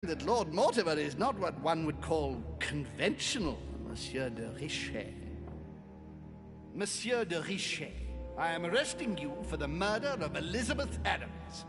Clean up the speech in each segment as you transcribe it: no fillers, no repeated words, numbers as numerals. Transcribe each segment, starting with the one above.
that Lord Mortimer is not what one would call conventional, Monsieur de Richet. Monsieur de Richet, I am arresting you for the murder of Elizabeth Adams.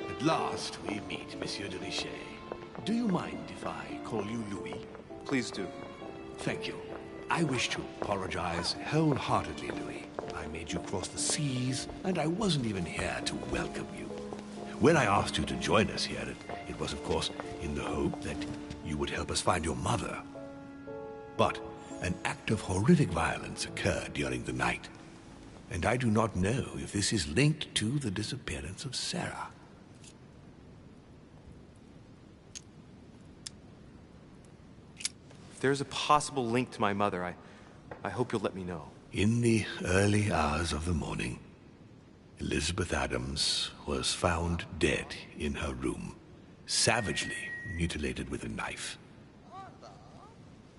At last we meet, Monsieur de Richet. Do you mind if I call you Louis? Please do. Thank you. I wish to apologize wholeheartedly, Louis. I made you cross the seas, and I wasn't even here to welcome you. When I asked you to join us here, it was, of course, in the hope that you would help us find your mother. But an act of horrific violence occurred during the night, and I do not know if this is linked to the disappearance of Sarah. If there's a possible link to my mother, I hope you'll let me know. In the early hours of the morning, Elizabeth Adams was found dead in her room, savagely mutilated with a knife.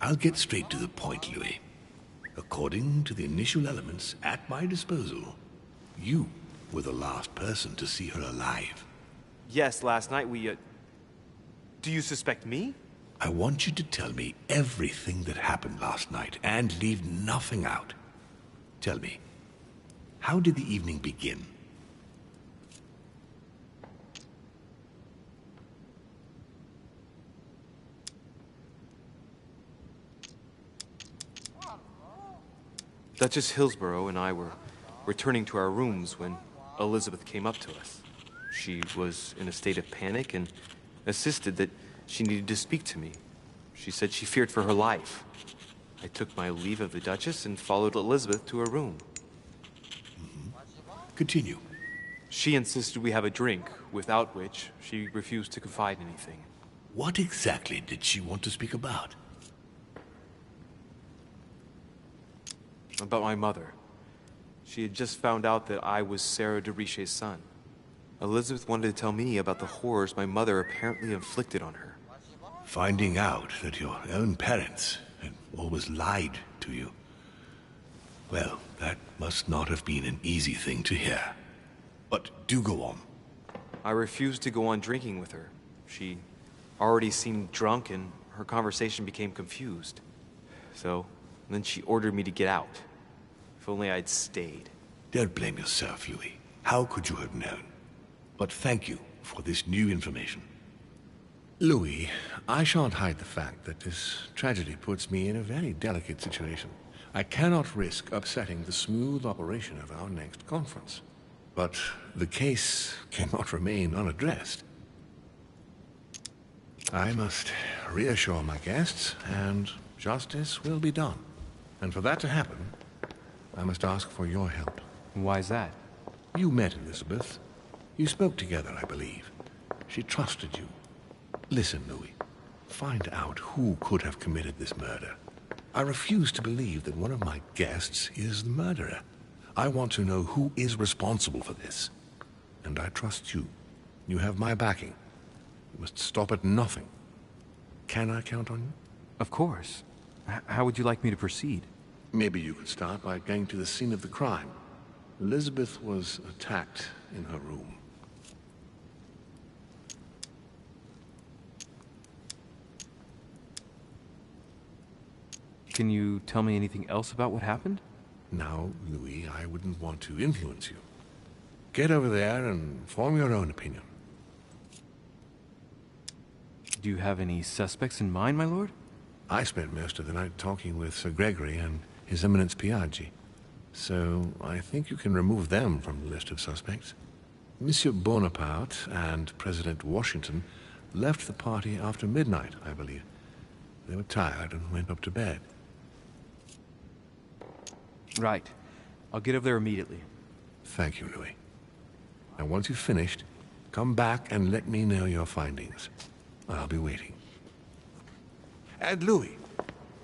I'll get straight to the point, Louis. According to the initial elements at my disposal, you were the last person to see her alive. Yes, last night we, Do you suspect me? I want you to tell me everything that happened last night and leave nothing out. Tell me, how did the evening begin? Duchess Hillsborough and I were returning to our rooms when Elizabeth came up to us. She was in a state of panic and insisted that she needed to speak to me. She said she feared for her life. I took my leave of the Duchess and followed Elizabeth to her room. Continue. She insisted we have a drink, without which she refused to confide anything. What exactly did she want to speak about? About my mother. She had just found out that I was Sarah de Richet's son. Elizabeth wanted to tell me about the horrors my mother apparently inflicted on her. Finding out that your own parents had always lied to you. Well, that must not have been an easy thing to hear. But do go on. I refused to go on drinking with her. She already seemed drunk and her conversation became confused. So, then she ordered me to get out. If only I'd stayed. Don't blame yourself, Louis. How could you have known? But thank you for this new information. Louis, I shan't hide the fact that this tragedy puts me in a very delicate situation. I cannot risk upsetting the smooth operation of our next conference. But the case cannot remain unaddressed. I must reassure my guests, and justice will be done. And for that to happen, I must ask for your help. Why is that? You met Elizabeth. You spoke together, I believe. She trusted you. Listen, Louis. Find out who could have committed this murder. I refuse to believe that one of my guests is the murderer. I want to know who is responsible for this. And I trust you. You have my backing. You must stop at nothing. Can I count on you? Of course. How would you like me to proceed? Maybe you could start by going to the scene of the crime. Elizabeth was attacked in her room. Can you tell me anything else about what happened? Now, Louis, I wouldn't want to influence you. Get over there and form your own opinion. Do you have any suspects in mind, my lord? I spent most of the night talking with Sir Gregory and His Eminence Piaggi. So, I think you can remove them from the list of suspects. Monsieur Bonaparte and President Washington left the party after midnight, I believe. They were tired and went up to bed. Right. I'll get over there immediately. Thank you, Louis. Now, once you've finished, come back and let me know your findings. I'll be waiting. And Louis,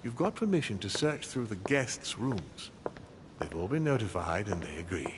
you've got permission to search through the guests' rooms. They've all been notified and they agree.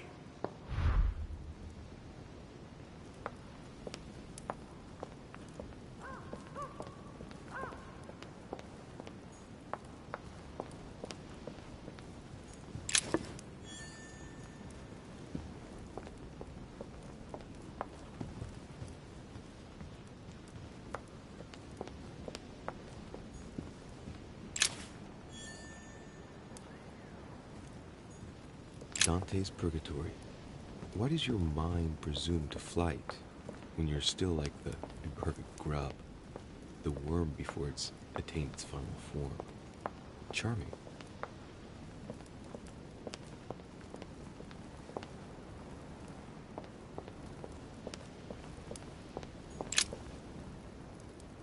Dante's Purgatory. Why does your mind presume to flight when you're still like the imperfect grub, the worm before it's attained its final form? Charming.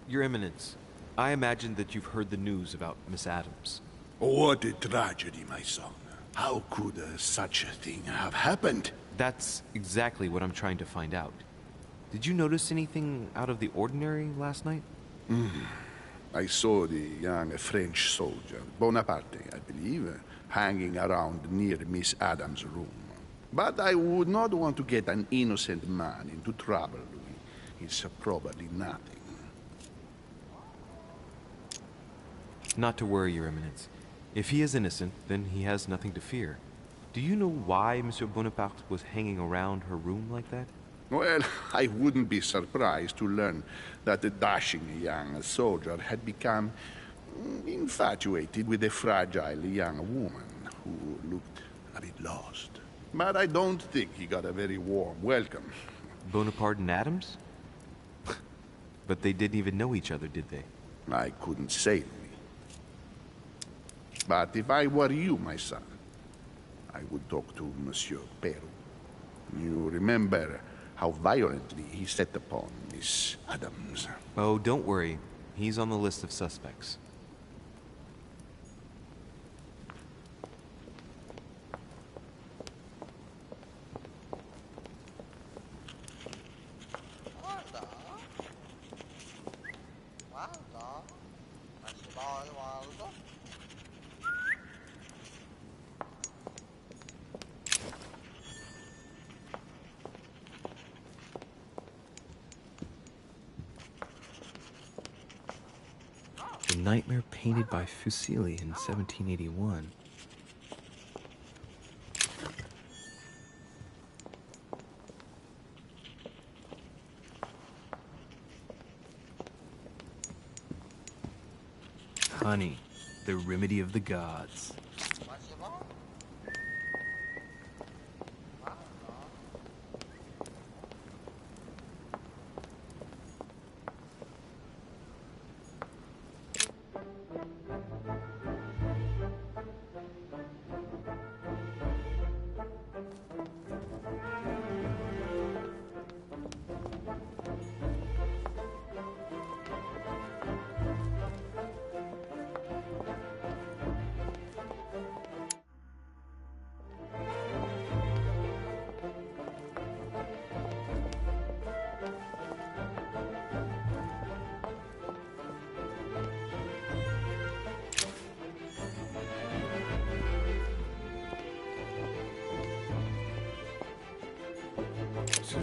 Your Eminence, I imagine that you've heard the news about Miss Adams. What a tragedy, my son. How could such a thing have happened? That's exactly what I'm trying to find out. Did you notice anything out of the ordinary last night? I saw the young French soldier, Bonaparte, I believe, hanging around near Miss Adams' room. But I would not want to get an innocent man into trouble, Louis. It's probably nothing. Not to worry, Your Eminence. If he is innocent, then he has nothing to fear. Do you know why Monsieur Bonaparte was hanging around her room like that? Well, I wouldn't be surprised to learn that the dashing young soldier had become infatuated with a fragile young woman who looked a bit lost. But I don't think he got a very warm welcome. Bonaparte and Adams? But they didn't even know each other, did they? I couldn't say, Louis. But if I were you, my son, I would talk to Monsieur Peru. You remember how violently he set upon Miss Adams. Oh, don't worry. He's on the list of suspects. The nightmare painted by Fuseli in 1781. Honey, the remedy of the gods.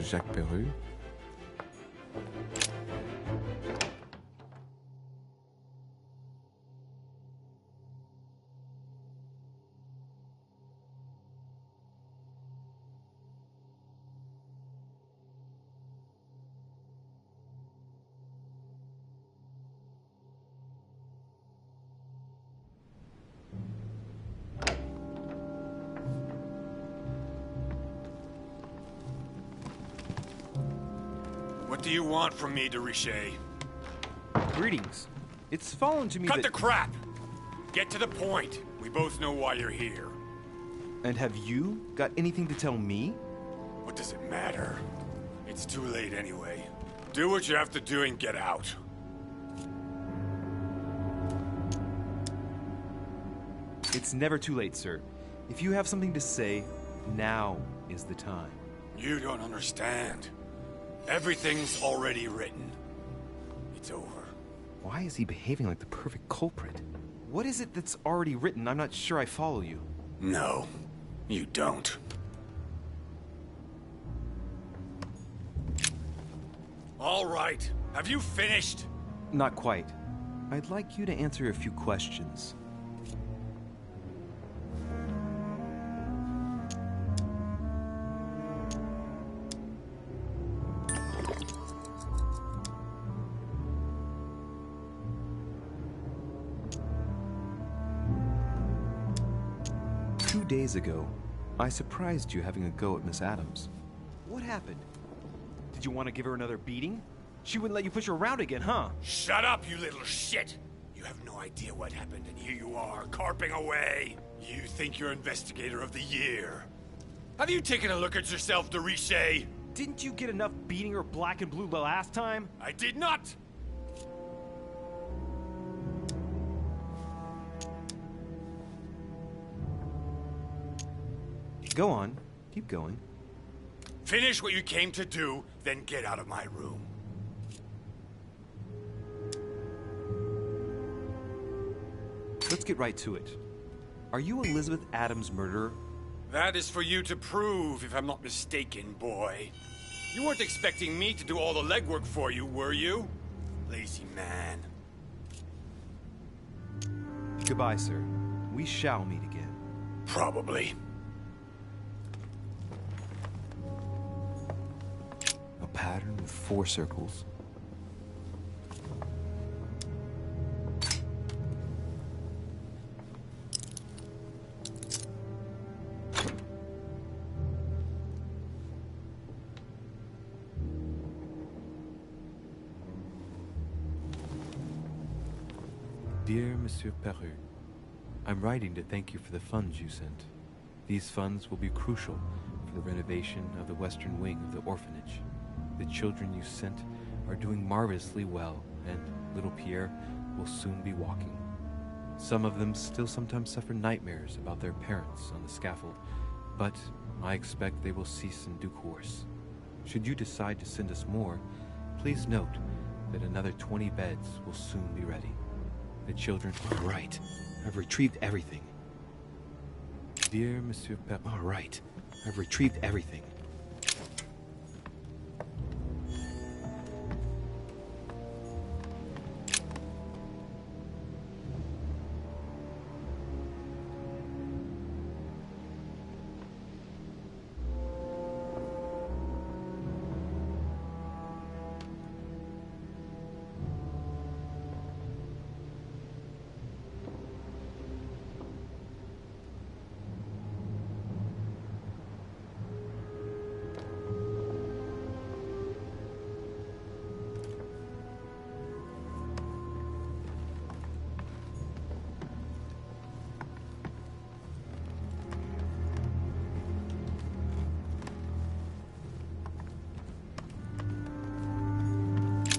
Jacques Peru. What do you want from me, de Richet? Greetings. It's fallen to me Cut that... the crap! Get to the point. We both know why you're here. And have you got anything to tell me? What does it matter? It's too late anyway. Do what you have to do and get out. It's never too late, sir. If you have something to say, now is the time. You don't understand. Everything's already written. It's over. Why is he behaving like the perfect culprit? What is it that's already written? I'm not sure I follow you. No, you don't. All right. Have you finished? Not quite. I'd like you to answer a few questions. Two days ago, I surprised you having a go at Miss Adams. What happened? Did you want to give her another beating? She wouldn't let you push her around again, huh? Shut up, you little shit! You have no idea what happened, and here you are, carping away. You think you're investigator of the year. Have you taken a look at yourself, Derisha? Didn't you get enough beating her black and blue the last time? I did not! Go on. Keep going. Finish what you came to do, then get out of my room. Let's get right to it. Are you Elizabeth Adams' murderer? That is for you to prove, if I'm not mistaken, boy. You weren't expecting me to do all the legwork for you, were you? Lazy man. Goodbye, sir. We shall meet again. Probably. A pattern with 4 circles. Dear Monsieur Peru, I'm writing to thank you for the funds you sent. These funds will be crucial for the renovation of the western wing of the orphanage. The children you sent are doing marvelously well, and little Pierre will soon be walking. Some of them still sometimes suffer nightmares about their parents on the scaffold, but I expect they will cease in due course. Should you decide to send us more, please note that another 20 beds will soon be ready. The children... All right. I've retrieved everything. Dear Monsieur Pepper... All right. I've retrieved everything.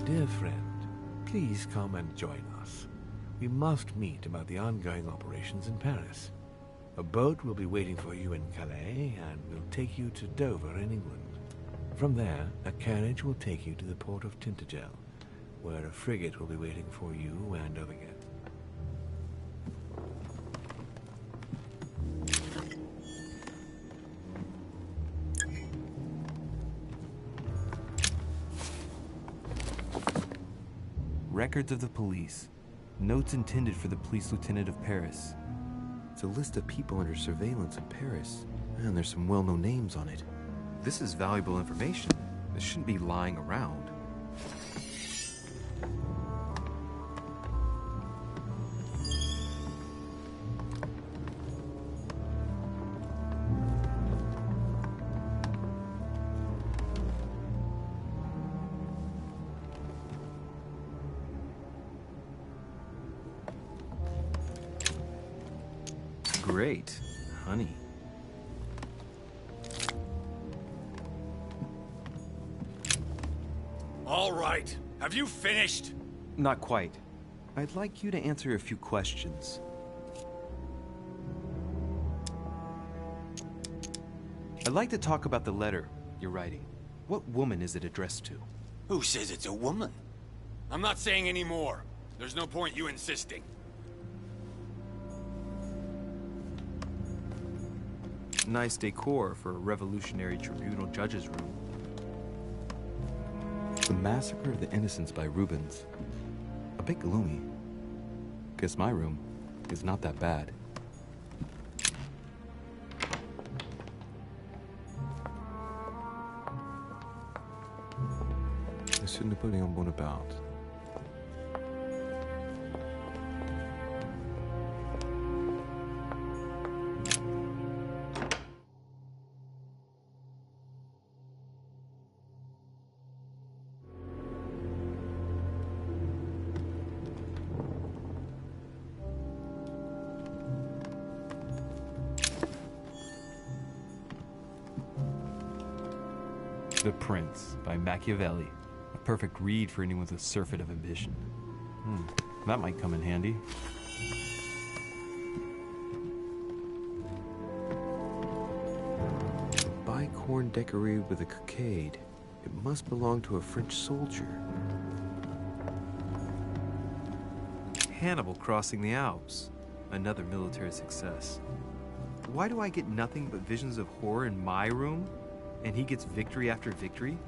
Dear friend, please come and join us. We must meet about the ongoing operations in Paris. A boat will be waiting for you in Calais and will take you to Dover in England. From there, a carriage will take you to the port of Tintagel, where a frigate will be waiting for you and Oviget. Records of the police. Notes intended for the police lieutenant of Paris. It's a list of people under surveillance in Paris. And there's some well-known names on it. This is valuable information. This shouldn't be lying around. Great. Honey. All right. Have you finished? Not quite. I'd like you to answer a few questions. I'd like to talk about the letter you're writing. What woman is it addressed to? Who says it's a woman? I'm not saying any more. There's no point you insisting. Nice decor for a revolutionary tribunal judge's room. The Massacre of the Innocents by Rubens. A bit gloomy. Guess my room is not that bad. Monsieur Napoléon Bonaparte. The Prince by Machiavelli. A perfect read for anyone with a surfeit of ambition. That might come in handy. A bicorn decorated with a cockade. It must belong to a French soldier. Hannibal crossing the Alps. Another military success. Why do I get nothing but visions of horror in my room? And he gets victory after victory?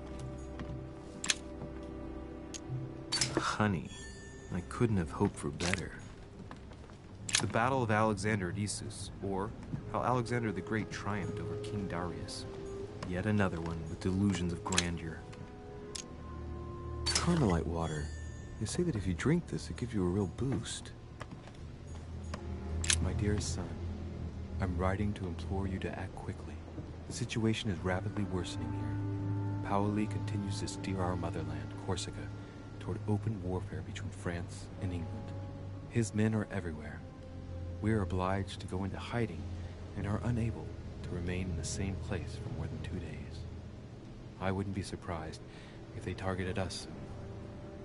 Honey, I couldn't have hoped for better. The Battle of Alexander at Issus, or how Alexander the Great triumphed over King Darius. Yet another one with delusions of grandeur. Carmelite water. They say that if you drink this, it gives you a real boost. My dearest son, I'm writing to implore you to act quickly. The situation is rapidly worsening here. Paoli continues to steer our motherland, Corsica, toward open warfare between France and England. His men are everywhere. We are obliged to go into hiding and are unable to remain in the same place for more than 2 days. I wouldn't be surprised if they targeted us soon.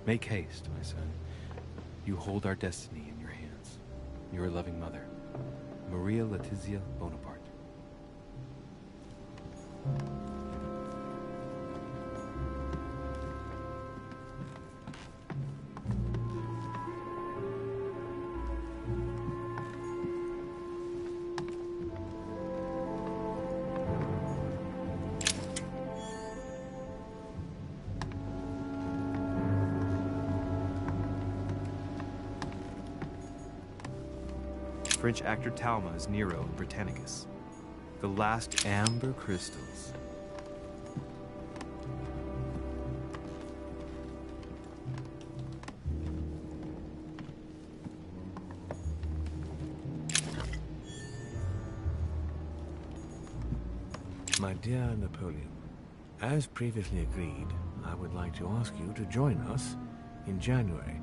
Make haste, my son. You hold our destiny in your hands. Your loving mother, Maria Letizia Bonaparte. French actor Talma as Nero in Britannicus. The last amber crystals. My dear Napoleon, as previously agreed, I would like to ask you to join us in January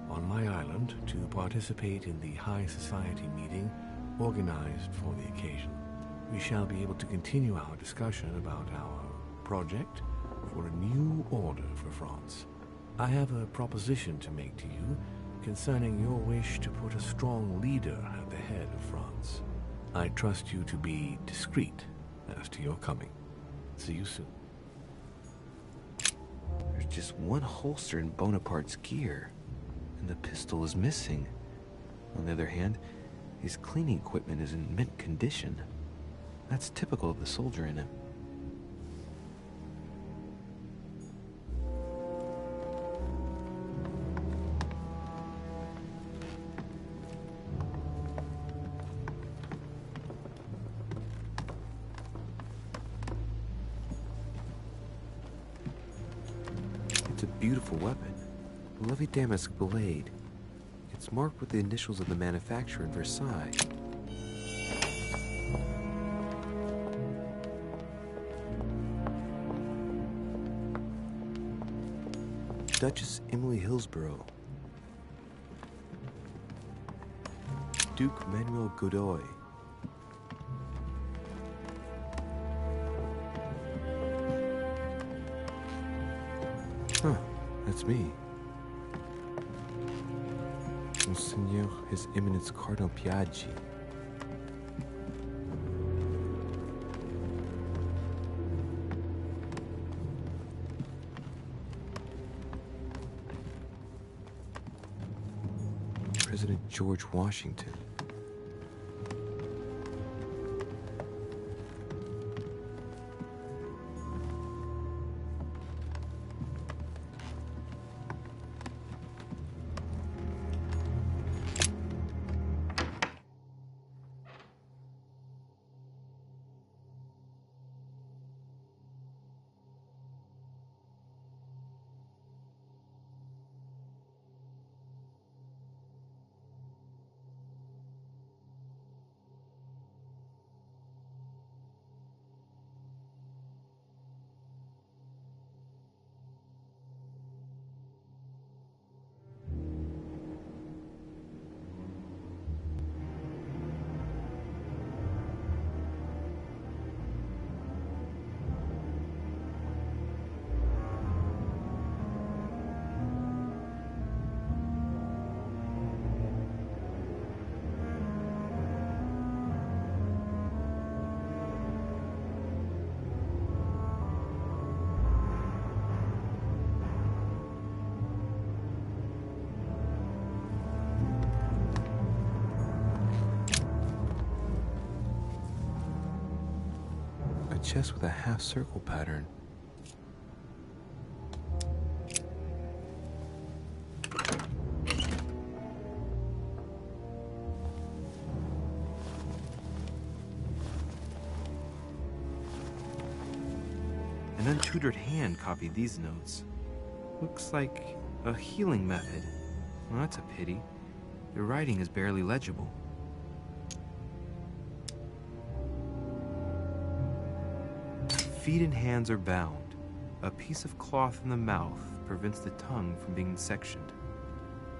on my island to participate in the High Society meeting organized for the occasion. We shall be able to continue our discussion about our project for a new order for France. I have a proposition to make to you concerning your wish to put a strong leader at the head of France. I trust you to be discreet as to your coming. See you soon. There's just one holster in Bonaparte's gear, and the pistol is missing. On the other hand, his cleaning equipment is in mint condition. That's typical of the soldier in him. It's a beautiful weapon. A lovely damask blade. It's marked with the initials of the manufacturer in Versailles. Duchess Emily Hillsborough. Duke Manuel Godoy. Huh. That's me. Monseigneur His Eminence Cardinal Piaggi. President George Washington. Chest with a half-circle pattern. An untutored hand copied these notes. Looks like a healing method. Well, that's a pity. The writing is barely legible. Feet and hands are bound. A piece of cloth in the mouth prevents the tongue from being sectioned.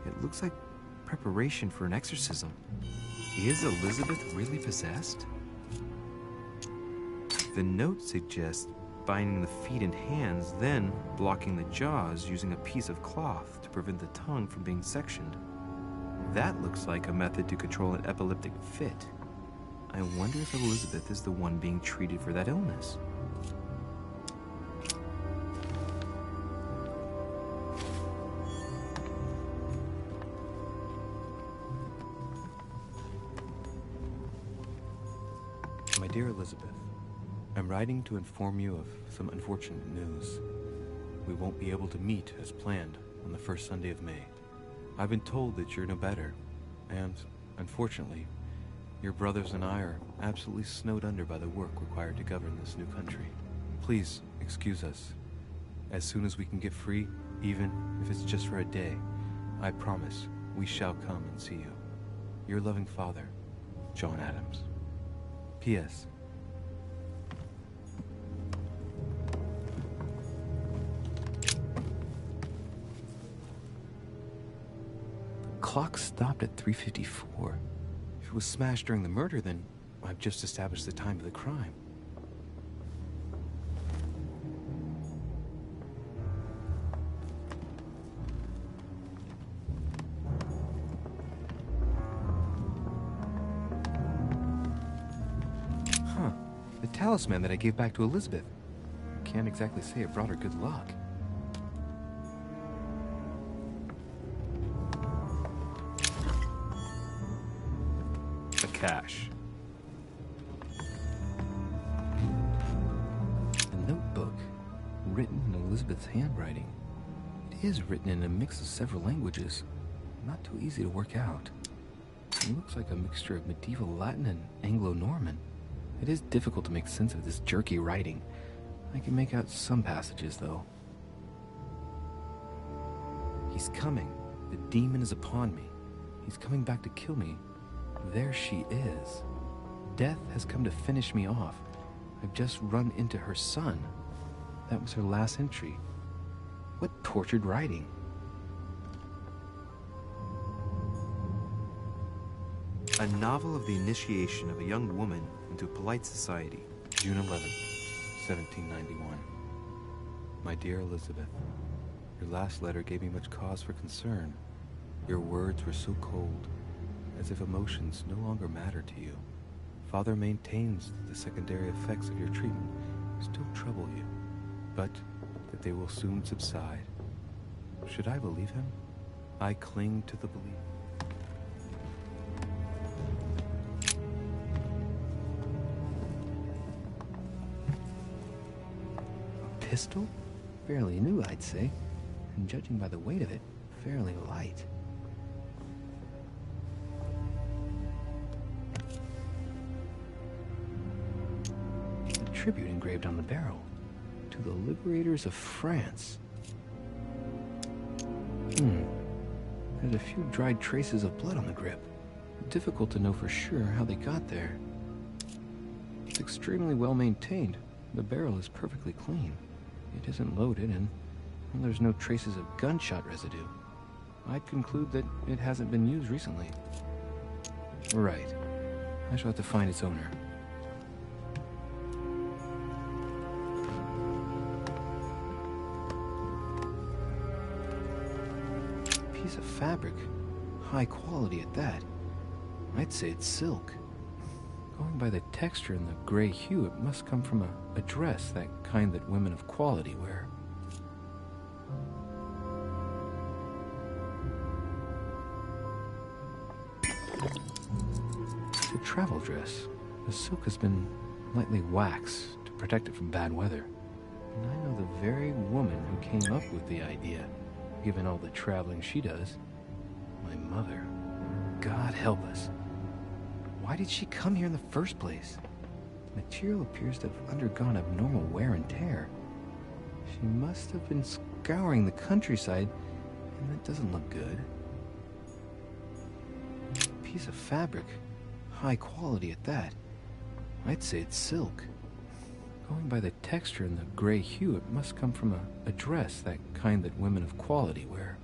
It looks like preparation for an exorcism. Is Elizabeth really possessed? The note suggests binding the feet and hands, then blocking the jaws using a piece of cloth to prevent the tongue from being sectioned. That looks like a method to control an epileptic fit. I wonder if Elizabeth is the one being treated for that illness. My dear Elizabeth, I'm writing to inform you of some unfortunate news. We won't be able to meet as planned on the first Sunday of May. I've been told that you're no better, and, unfortunately, your brothers and I are absolutely snowed under by the work required to govern this new country. Please excuse us. As soon as we can get free, even if it's just for a day, I promise we shall come and see you. Your loving father, John Adams. P.S. The clock stopped at 3:54. If it was smashed during the murder, then I've just established the time of the crime. The talisman that I gave back to Elizabeth. Can't exactly say it brought her good luck. A cache. A notebook, written in Elizabeth's handwriting. It is written in a mix of several languages. Not too easy to work out. It looks like a mixture of medieval Latin and Anglo-Norman. It is difficult to make sense of this jerky writing. I can make out some passages, though. He's coming. The demon is upon me. He's coming back to kill me. There she is. Death has come to finish me off. I've just run into her son. That was her last entry. What tortured writing. A novel of the initiation of a young woman into polite society. June 11th, 1791. My dear Elizabeth, Your last letter gave me much cause for concern. Your words were so cold, as if emotions no longer matter to you. Father maintains that the secondary effects of your treatment still trouble you, but that they will soon subside. Should I believe him? I cling to the belief. A pistol? Fairly new, I'd say. And judging by the weight of it, fairly light. A tribute engraved on the barrel. To the liberators of France. There's a few dried traces of blood on the grip. Difficult to know for sure how they got there. It's extremely well maintained. The barrel is perfectly clean. It isn't loaded, and there's no traces of gunshot residue. I'd conclude that it hasn't been used recently. Right. I shall have to find its owner. Piece of fabric. High quality at that. I'd say it's silk. Going by the texture and the gray hue, it must come from a dress, that kind that women of quality wear. It's a travel dress. The silk has been lightly waxed to protect it from bad weather. And I know the very woman who came up with the idea, given all the traveling she does. My mother. God help us. Why did she come here in the first place? The material appears to have undergone abnormal wear and tear. She must have been scouring the countryside, and that doesn't look good. Piece of fabric. High quality at that. I'd say it's silk. Going by the texture and the gray hue, it must come from a dress, that kind that women of quality wear.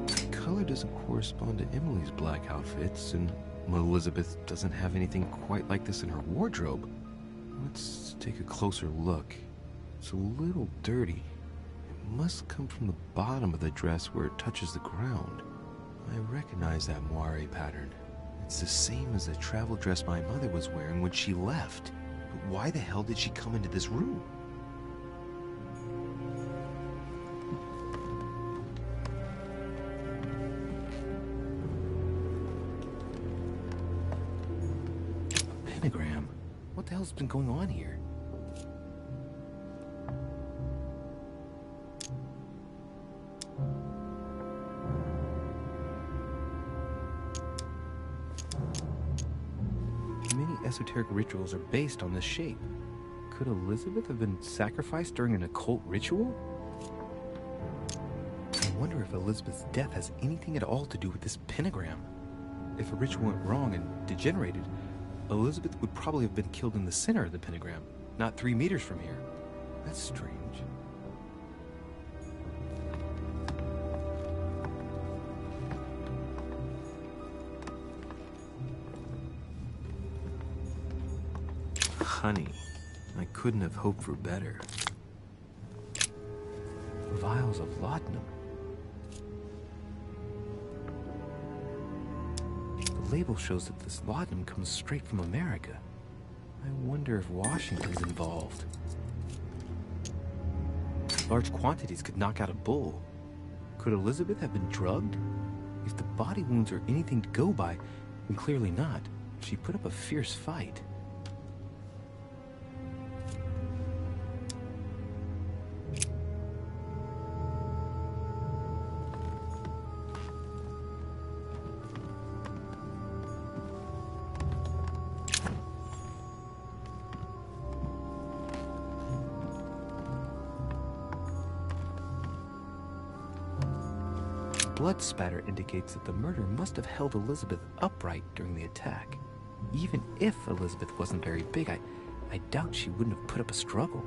The color doesn't correspond to Emily's black outfits, and Elizabeth doesn't have anything quite like this in her wardrobe. Let's take a closer look. It's a little dirty. It must come from the bottom of the dress where it touches the ground. I recognize that moire pattern. It's the same as the travel dress my mother was wearing when she left. But why the hell did she come into this room? A pentagram? What the hell's been going on here? Esoteric rituals are based on this shape. Could Elizabeth have been sacrificed during an occult ritual? I wonder if Elizabeth's death has anything at all to do with this pentagram. If a ritual went wrong and degenerated, Elizabeth would probably have been killed in the center of the pentagram, not 3 meters from here. That's strange. Honey, I couldn't have hoped for better. Vials of laudanum. The label shows that this laudanum comes straight from America. I wonder if Washington's involved. Large quantities could knock out a bull. Could Elizabeth have been drugged? If the body wounds are anything to go by, then clearly not. She put up a fierce fight. Blood spatter indicates that the murder must have held Elizabeth upright during the attack. Even if Elizabeth wasn't very big, I doubt she wouldn't have put up a struggle.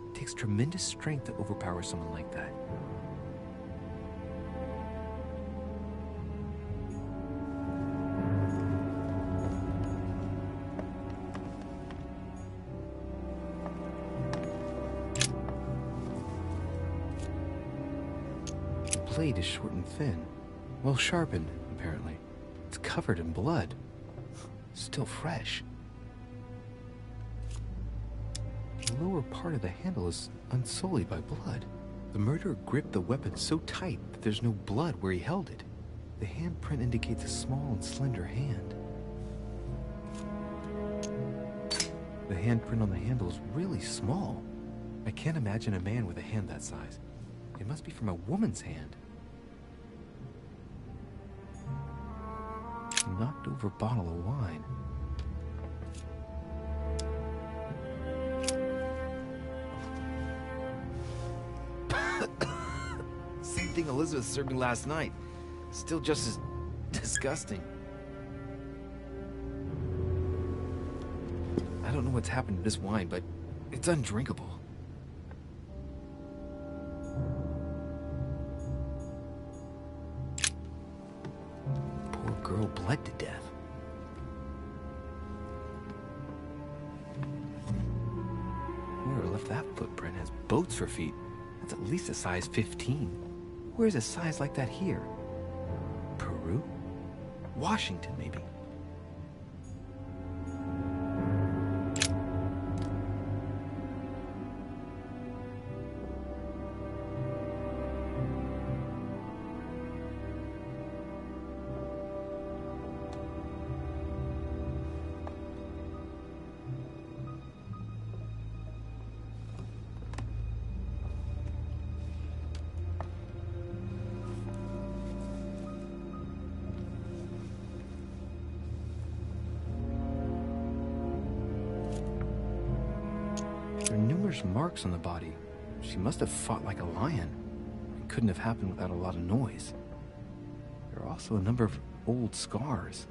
It takes tremendous strength to overpower someone like that. blade is short and thin. Well sharpened, apparently. It's covered in blood. Still fresh. The lower part of the handle is unsullied by blood. The murderer gripped the weapon so tight that there's no blood where he held it. The handprint indicates a small and slender hand. The handprint on the handle is really small. I can't imagine a man with a hand that size. It must be from a woman's hand. Knocked over bottle of wine. Same thing Elizabeth served me last night. Still just as disgusting. I don't know what's happened to this wine, but it's undrinkable. Poor girl bled to death. Whoever left that footprint has boats for feet. That's at least a size 15. Where's a size like that here? Peru? Washington, maybe. There are numerous marks on the body. She must have fought like a lion. It couldn't have happened without a lot of noise. There are also a number of old scars.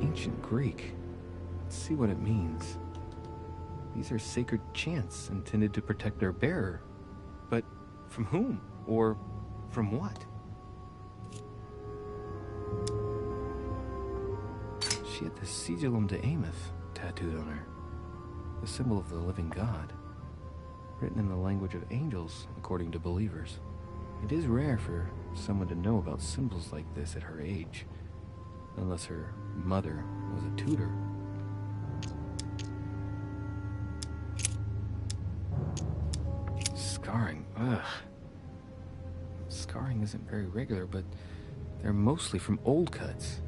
Ancient Greek. Let's see what it means. These are sacred chants intended to protect their bearer. But from whom? Or from what? She had the sigillum de Ameth tattooed on her, the symbol of the living God, written in the language of angels, according to believers. It is rare for someone to know about symbols like this at her age, unless her mother was a tutor. Scarring, ugh. Scarring isn't very regular, but they're mostly from old cuts.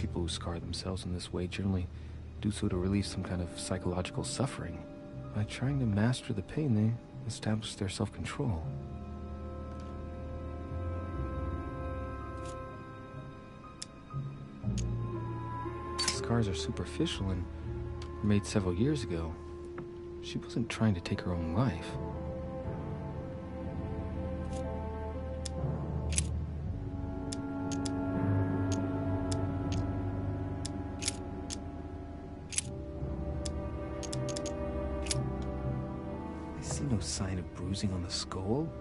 People who scar themselves in this way generally do so to relieve some kind of psychological suffering. By trying to master the pain, they establish their self-control. Scars are superficial and were made several years ago. She wasn't trying to take her own life. I see no sign of bruising on the skull.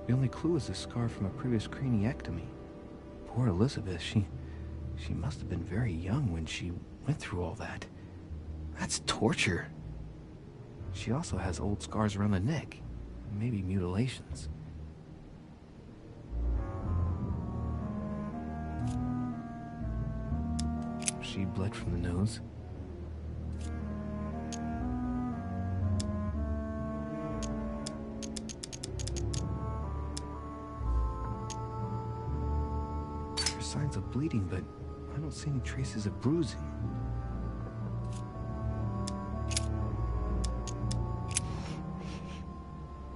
The only clue is a scar from a previous craniectomy. Poor Elizabeth, she must have been very young when she went through all that. That's torture. She also has old scars around the neck, maybe mutilations. She bled from the nose. There's signs of bleeding, but I don't see any traces of bruising.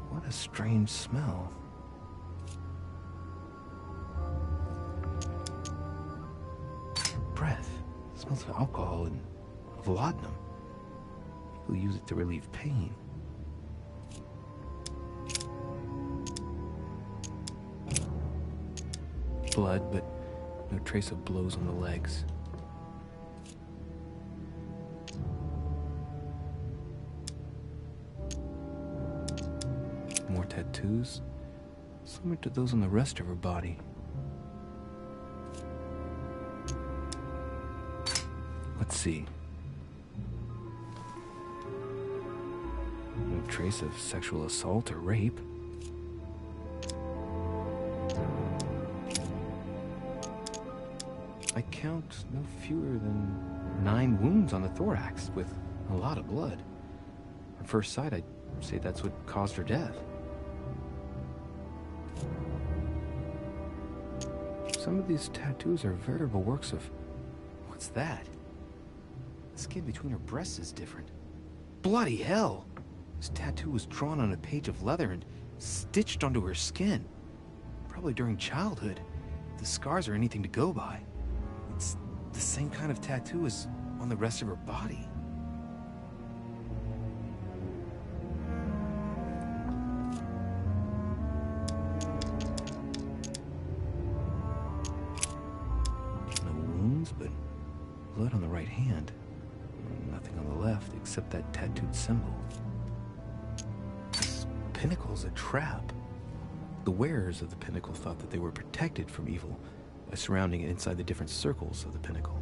What a strange smell. Her breath smells of alcohol and of laudanum. People use it to relieve pain. Blood, but no trace of blows on the legs. tattoos, similar to those on the rest of her body. Let's see. No trace of sexual assault or rape. I count no fewer than 9 wounds on the thorax, with a lot of blood. At first sight, I'd say that's what caused her death. Some of these tattoos are veritable works of... What's that? The skin between her breasts is different. Bloody hell! This tattoo was drawn on a page of leather and stitched onto her skin. Probably during childhood, if the scars are anything to go by. It's the same kind of tattoo as on the rest of her body. No wounds, but blood on the right hand. Nothing on the left except that tattooed symbol. This pinnacle's a trap. The wearers of the pinnacle thought that they were protected from evil by surrounding it inside the different circles of the pinnacle.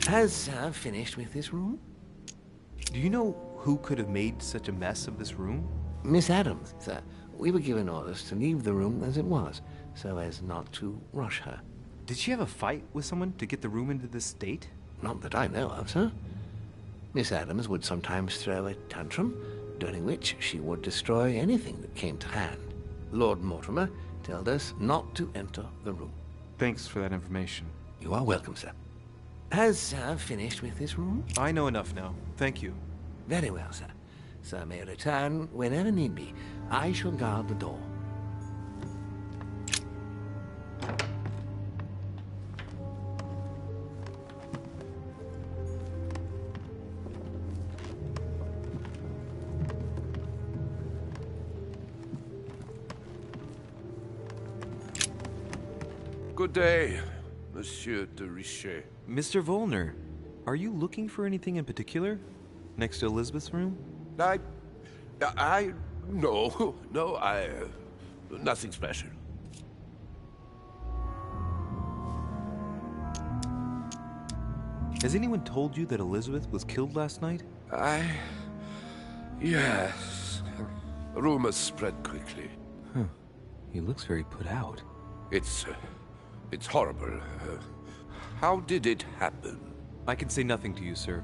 Has Sir finished with this room? Do you know who could have made such a mess of this room? Miss Adams, sir. We were given orders to leave the room as it was, so as not to rush her. Did she have a fight with someone to get the room into this state? Not that I know of, sir. Miss Adams would sometimes throw a tantrum, during which she would destroy anything that came to hand. Lord Mortimer told us not to enter the room. Thanks for that information. You are welcome, sir. Has Sir finished with this room? I know enough now. Thank you. Very well, sir. Sir may return whenever need be. I shall guard the door. Good day, Monsieur de Richet. Mr. Volner, are you looking for anything in particular? Next to Elizabeth's room? No, nothing special. Has anyone told you that Elizabeth was killed last night? Yes. Rumors spread quickly. Huh. He looks very put out. It's horrible. How did it happen? I can say nothing to you, sir.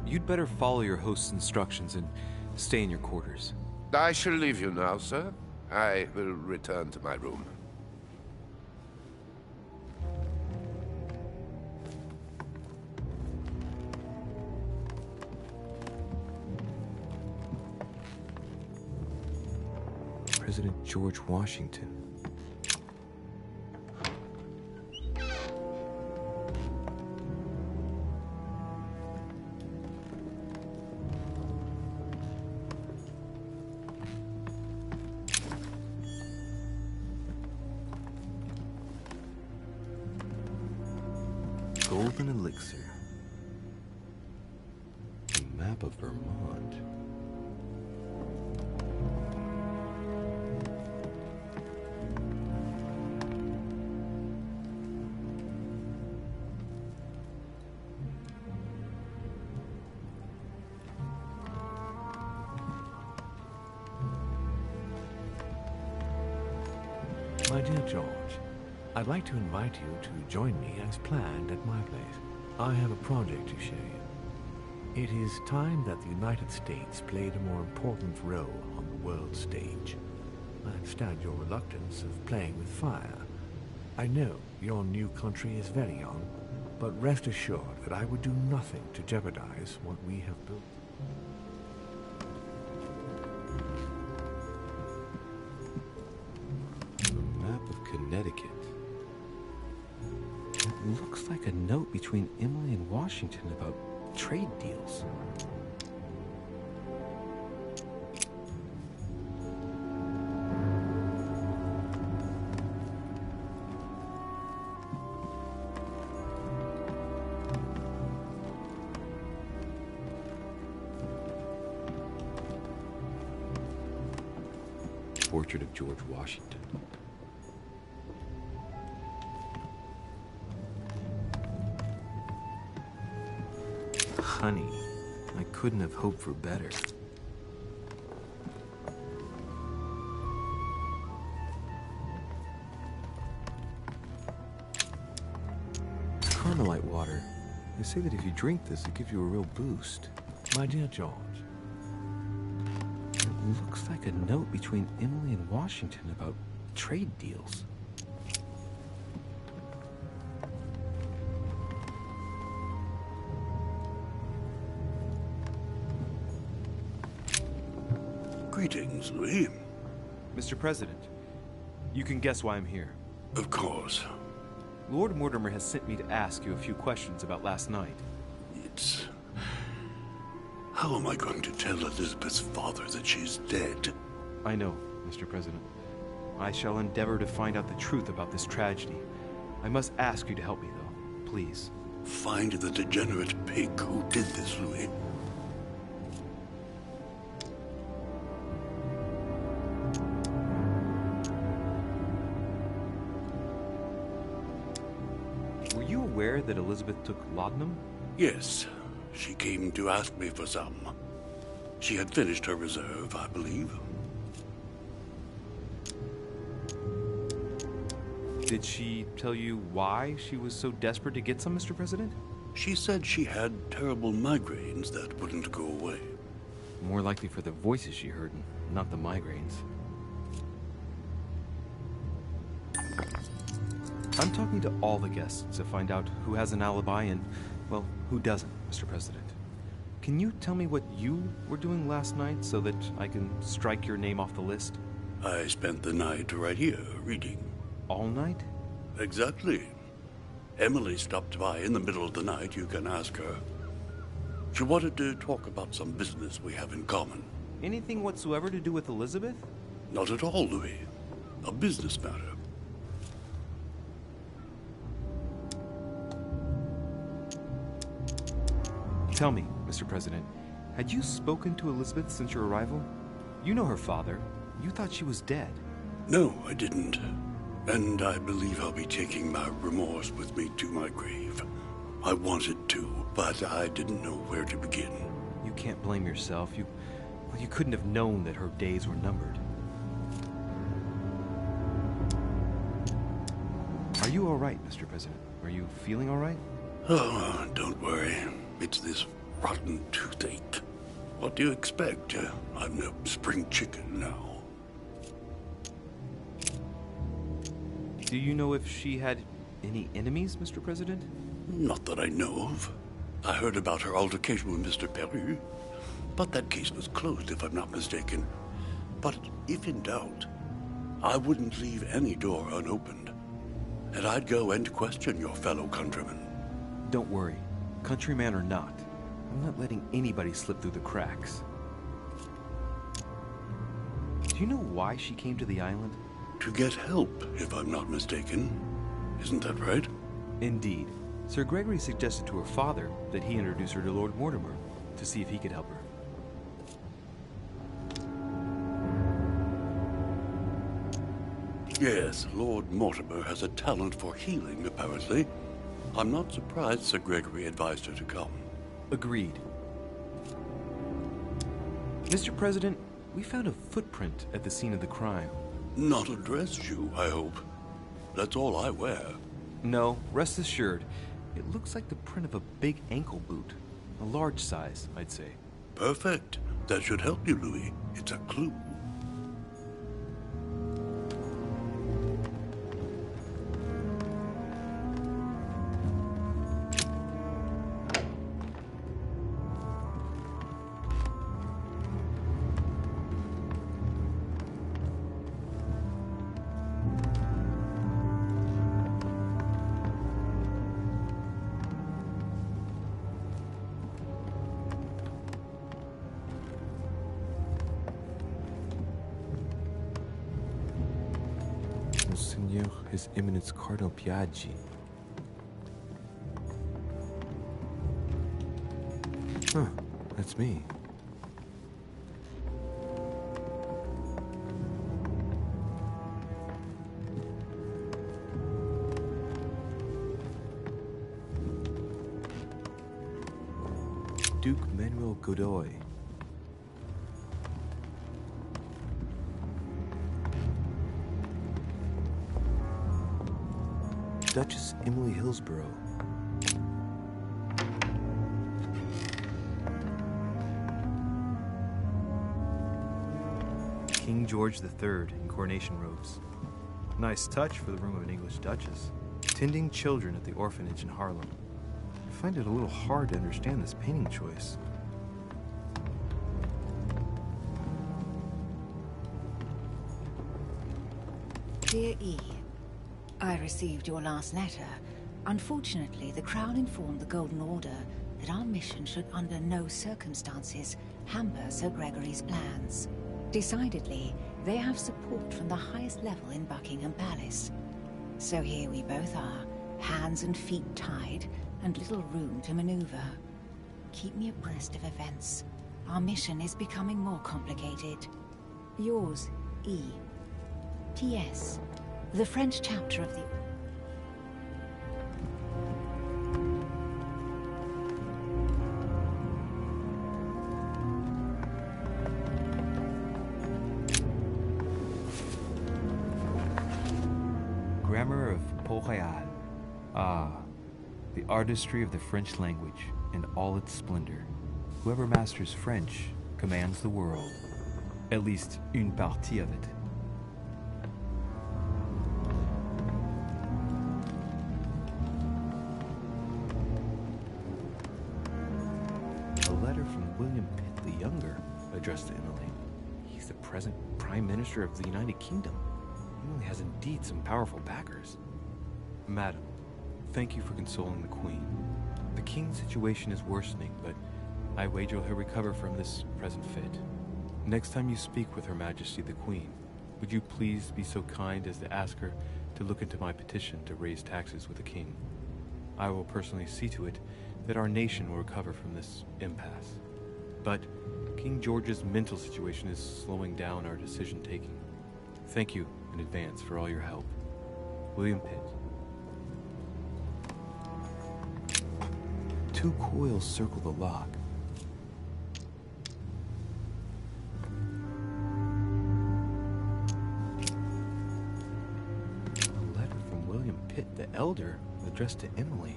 You'd better follow your host's instructions and stay in your quarters. I shall leave you now, sir. I will return to my room. President George Washington. Golden elixir. A map of Vermont. My dear George, I'd like to invite you to join me as planned at my place. I have a project to show you. It is time that the United States played a more important role on the world stage. I understand your reluctance of playing with fire. I know your new country is very young, but rest assured that I would do nothing to jeopardize what we have built. A map of Connecticut. It looks like a note between Emily and Washington about trade deals. portrait of George Washington. Honey, I couldn't have hoped for better. It's Carmelite water. They say that if you drink this, it gives you a real boost. My dear George, It looks like a note between Emily and Washington about trade deals. Greetings, Louis. Mr. President, you can guess why I'm here. Of course. Lord Mortimer has sent me to ask you a few questions about last night. It's... How am I going to tell Elizabeth's father that she's dead? I know, Mr. President. I shall endeavor to find out the truth about this tragedy. I must ask you to help me, though. Please. Find the degenerate pig who did this, Louis. Were you aware that Elizabeth took laudanum? Yes. She came to ask me for some. She had finished her reserve, I believe. Did she tell you why she was so desperate to get some, Mr. President? She said she had terrible migraines that wouldn't go away. More likely for the voices she heard, not the migraines. I'm talking to all the guests to find out who has an alibi and, well, who doesn't, Mr. President. Can you tell me what you were doing last night so that I can strike your name off the list? I spent the night right here, reading. All night? Exactly. Emily stopped by in the middle of the night, you can ask her. She wanted to talk about some business we have in common. Anything whatsoever to do with Elizabeth? Not at all, Louis. A business matter. Tell me, Mr. President, had you spoken to Elizabeth since your arrival? You know her father. You thought she was dead. No, I didn't. And I believe I'll be taking my remorse with me to my grave. I wanted to, but I didn't know where to begin. You can't blame yourself. You couldn't have known that her days were numbered. Are you all right, Mr. President? Are you feeling all right? Oh, don't worry. It's this rotten toothache. What do you expect? I'm no spring chicken now. Do you know if she had any enemies, Mr. President? Not that I know of. I heard about her altercation with Mr. Perry, but that case was closed if I'm not mistaken. But if in doubt, I wouldn't leave any door unopened. And I'd go and question your fellow countrymen. Don't worry. Countryman or not, I'm not letting anybody slip through the cracks. Do you know why she came to the island? To get help, if I'm not mistaken. Isn't that right? Indeed. Sir Gregory suggested to her father that he introduce her to Lord Mortimer to see if he could help her. Yes, Lord Mortimer has a talent for healing, apparently. I'm not surprised Sir Gregory advised her to come. Agreed. Mr. President, we found a footprint at the scene of the crime. Not a dress shoe, I hope. That's all I wear. No, rest assured. It looks like the print of a big ankle boot. A large size, I'd say. Perfect. That should help you, Louis. It's a clue. Monseigneur, His Eminence Cardinal Piaggi. Huh, that's me. Duke Manuel Godoy. Duchess Emily Hillsborough. King George III in coronation robes. Nice touch for the room of an English duchess. Tending children at the orphanage in Harlem. I find it a little hard to understand this painting choice. Dear E, I received your last letter. Unfortunately, the Crown informed the Golden Order that our mission should under no circumstances hamper Sir Gregory's plans. Decidedly, they have support from the highest level in Buckingham Palace. So here we both are, hands and feet tied, and little room to maneuver. Keep me abreast of events. Our mission is becoming more complicated. Yours, E. P.S. The French chapter of the... Grammar of Port-Royal. Ah, the artistry of the French language in all its splendor. Whoever masters French commands the world. At least une partie of it. A letter from William Pitt the Younger, addressed to Emily. He's the present Prime Minister of the United Kingdom. Emily has indeed some powerful backers. Madam, thank you for consoling the Queen. The King's situation is worsening, but I wager he'll recover from this present fit. Next time you speak with Her Majesty the Queen, would you please be so kind as to ask her to look into my petition to raise taxes with the King? I will personally see to it that our nation will recover from this impasse. But King George's mental situation is slowing down our decision-taking. Thank you in advance for all your help. William Pitt. 2 coils circle the lock. A letter from William Pitt the Elder addressed to Emily.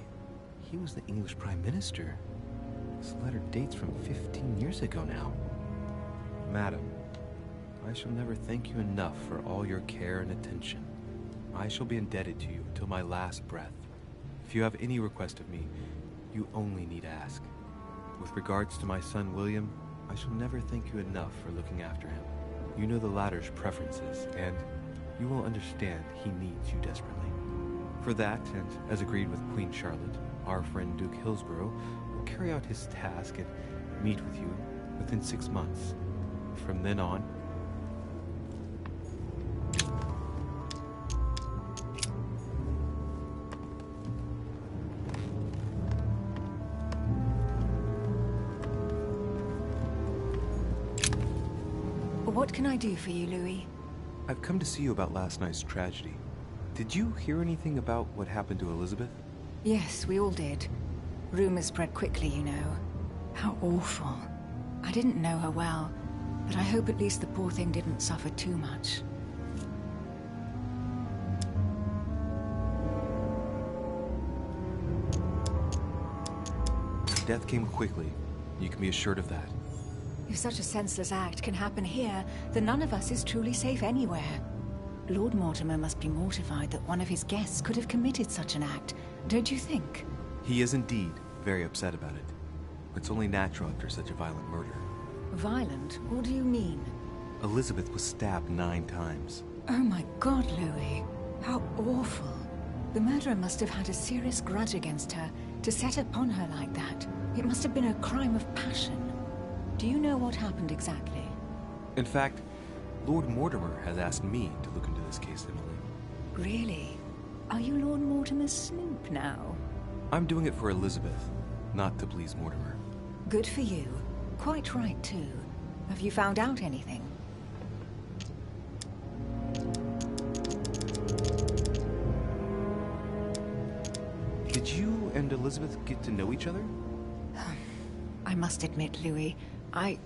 He was the English Prime Minister. This letter dates from 15 years ago now. Madam, I shall never thank you enough for all your care and attention. I shall be indebted to you until my last breath. If you have any request of me, you only need ask. With regards to my son William, I shall never thank you enough for looking after him. You know the latter's preferences, and you will understand he needs you desperately. For that, and as agreed with Queen Charlotte, our friend Duke Hillsborough will carry out his task and meet with you within 6 months. From then on, What can I do for you, Louis? I've come to see you about last night's tragedy. Did you hear anything about what happened to Elizabeth? Yes, we all did. Rumors spread quickly, you know. How awful. I didn't know her well, but I hope at least the poor thing didn't suffer too much. Death came quickly. You can be assured of that. If such a senseless act can happen here, then none of us is truly safe anywhere. Lord Mortimer must be mortified that one of his guests could have committed such an act, don't you think? He is indeed very upset about it. It's only natural after such a violent murder. Violent? What do you mean? Elizabeth was stabbed 9 times. Oh my God, Louis. How awful. The murderer must have had a serious grudge against her to set upon her like that. It must have been a crime of passion. Do you know what happened exactly? In fact, Lord Mortimer has asked me to look into this case, Emily. Really? Are you Lord Mortimer's snoop now? I'm doing it for Elizabeth, not to please Mortimer. Good for you. Quite right, too. Have you found out anything? Did you and Elizabeth get to know each other? I must admit, Louis, I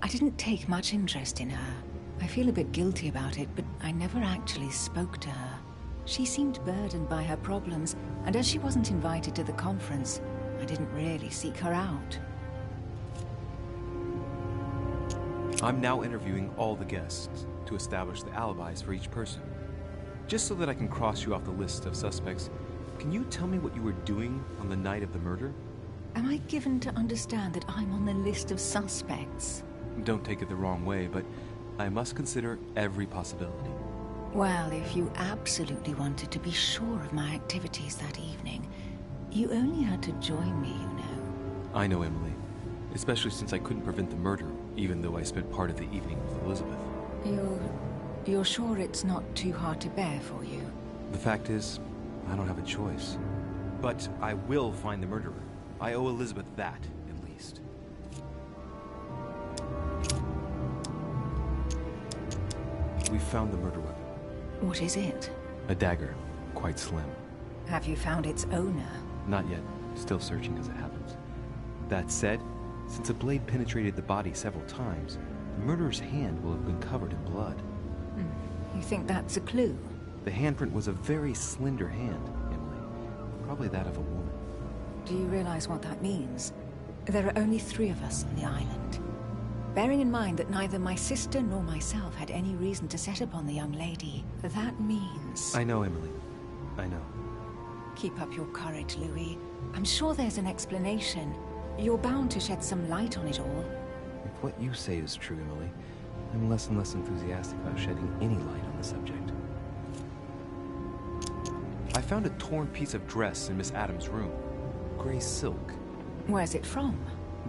didn't take much interest in her. I feel a bit guilty about it, but I never actually spoke to her. She seemed burdened by her problems, and as she wasn't invited to the conference, I didn't really seek her out. I'm now interviewing all the guests to establish the alibis for each person. Just so that I can cross you off the list of suspects, can you tell me what you were doing on the night of the murder? Am I given to understand that I'm on the list of suspects? Don't take it the wrong way, but I must consider every possibility. Well, if you absolutely wanted to be sure of my activities that evening, you only had to join me, you know. I know, Emily. Especially since I couldn't prevent the murder, even though I spent part of the evening with Elizabeth. You're sure it's not too hard to bear for you? The fact is, I don't have a choice. But I will find the murderer. I owe Elizabeth that, at least. We found the murder weapon. What is it? A dagger, quite slim. Have you found its owner? Not yet. Still searching as it happens. That said, since the blade penetrated the body several times, the murderer's hand will have been covered in blood. You think that's a clue? The handprint was a very slender hand, Emily. Probably that of a woman. Do you realize what that means? There are only 3 of us on the island. Bearing in mind that neither my sister nor myself had any reason to set upon the young lady, that means... I know, Emily. I know. Keep up your courage, Louis. I'm sure there's an explanation. You're bound to shed some light on it all. If what you say is true, Emily, I'm less and less enthusiastic about shedding any light on the subject. I found a torn piece of dress in Miss Adams' room. Gray silk. Where's it from?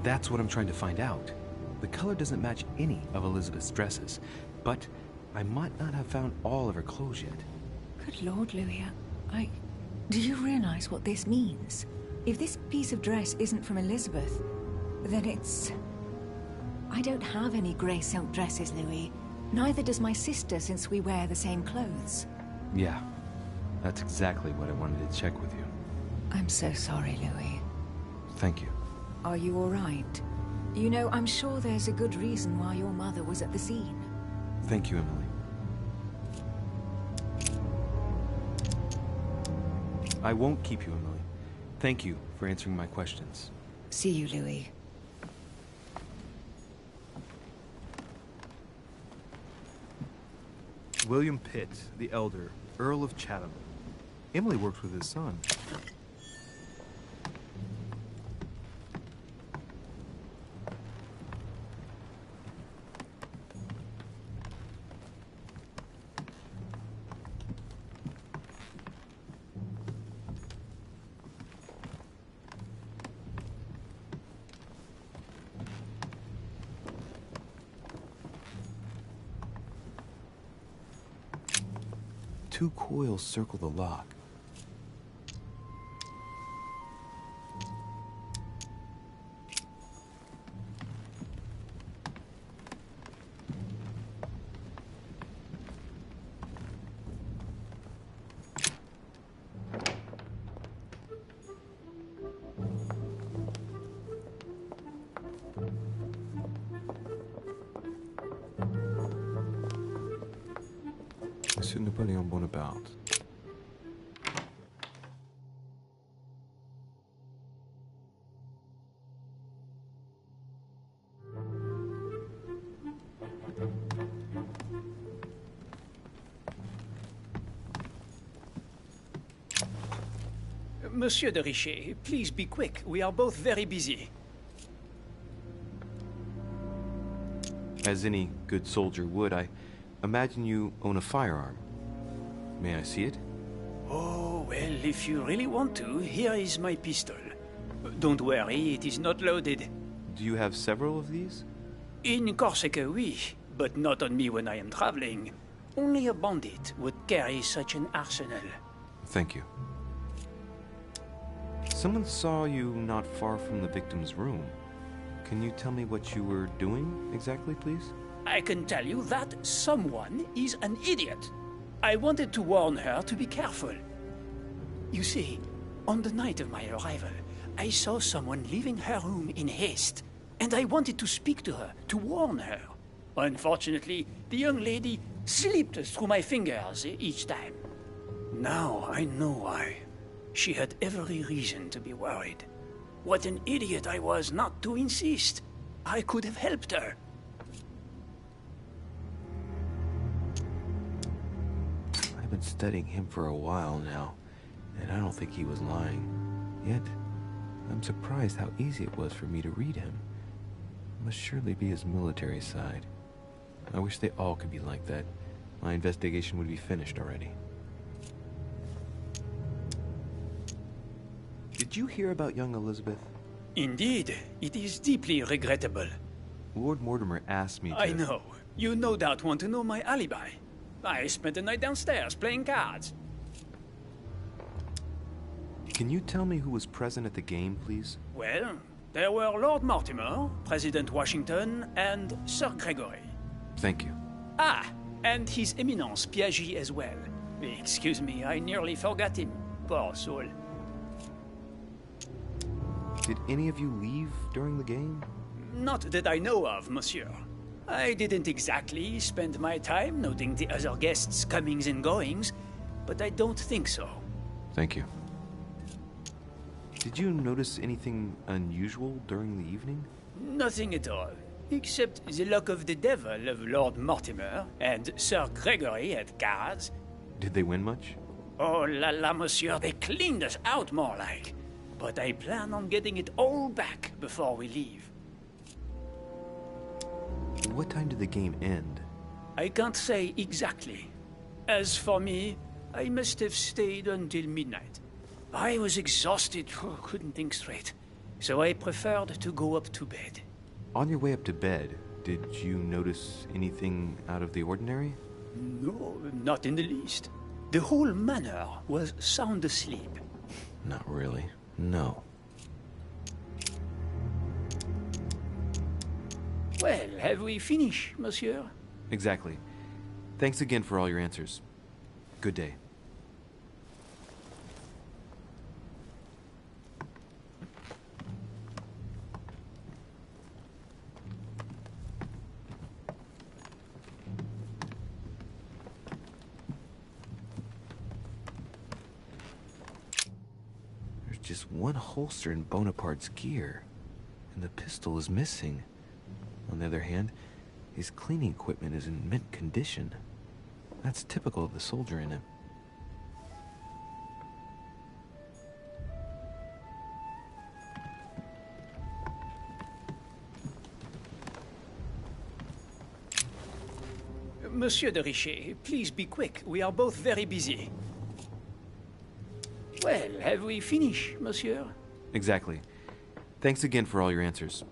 That's what I'm trying to find out. The color doesn't match any of Elizabeth's dresses, but I might not have found all of her clothes yet. Good Lord, Louis, do you realize what this means? If this piece of dress isn't from Elizabeth, then it's... I don't have any grey silk dresses, Louis. Neither does my sister, since we wear the same clothes. Yeah, that's exactly what I wanted to check with you. I'm so sorry, Louis. Thank you. Are you all right? You know, I'm sure there's a good reason why your mother was at the scene. Thank you, Emily. I won't keep you, Emily. Thank you for answering my questions. See you, Louis. William Pitt, the elder, Earl of Chatham. Emily worked with his son. Two coils circle the lock. Monsieur Napoléon Bonaparte. Monsieur de Richet, please be quick. We are both very busy. As any good soldier would, I imagine you own a firearm. May I see it? Oh, well, if you really want to, here is my pistol. Don't worry, it is not loaded. Do you have several of these? In Corsica, oui, but not on me when I am traveling. Only a bandit would carry such an arsenal. Thank you. Someone saw you not far from the victim's room. Can you tell me what you were doing exactly, please? I can tell you that someone is an idiot. I wanted to warn her to be careful. You see, on the night of my arrival, I saw someone leaving her room in haste. and I wanted to speak to her, to warn her. Unfortunately, the young lady slipped through my fingers each time. Now I know why. She had every reason to be worried. What an idiot I was not to insist. I could have helped her. I've been studying him for a while now, and I don't think he was lying. Yet, I'm surprised how easy it was for me to read him. It must surely be his military side. I wish they all could be like that. My investigation would be finished already. Did you hear about young Elizabeth? Indeed, it is deeply regrettable. Lord Mortimer asked me to... I know. You no doubt want to know my alibi. I spent the night downstairs playing cards. Can you tell me who was present at the game, please? Well, there were Lord Mortimer, President Washington, and Sir Gregory. Thank you. Ah, and His Eminence Piaget as well. Excuse me, I nearly forgot him. Poor soul. Did any of you leave during the game? Not that I know of, monsieur. I didn't exactly spend my time noting the other guests' comings and goings, but I don't think so. Thank you. Did you notice anything unusual during the evening? Nothing at all, except the luck of the devil of Lord Mortimer and Sir Gregory at cards. Did they win much? Oh la la, monsieur, they cleaned us out more like. But I plan on getting it all back before we leave. What time did the game end? I can't say exactly. As for me, I must have stayed until midnight. I was exhausted, couldn't think straight, so I preferred to go up to bed. On your way up to bed, did you notice anything out of the ordinary? No, not in the least. The whole manor was sound asleep. Not really. No. Well, have we finished, monsieur? Exactly. Thanks again for all your answers. Good day. There's just one holster in Bonaparte's gear, and the pistol is missing. On the other hand, his cleaning equipment is in mint condition. That's typical of the soldier in him. Monsieur de Richet, please be quick. We are both very busy. Well, have we finished, monsieur? Exactly. Thanks again for all your answers.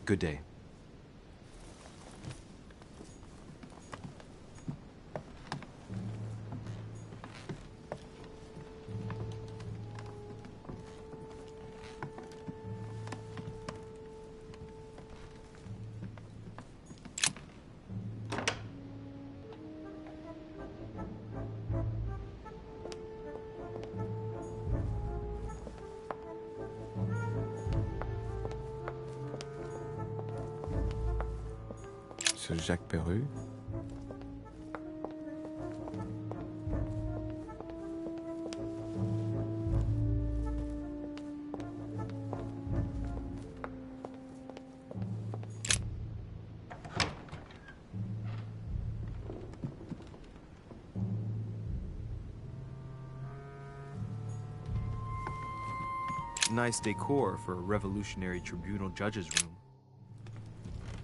Good day. Sir Jacques Perru? Nice decor for a Revolutionary Tribunal judge's room.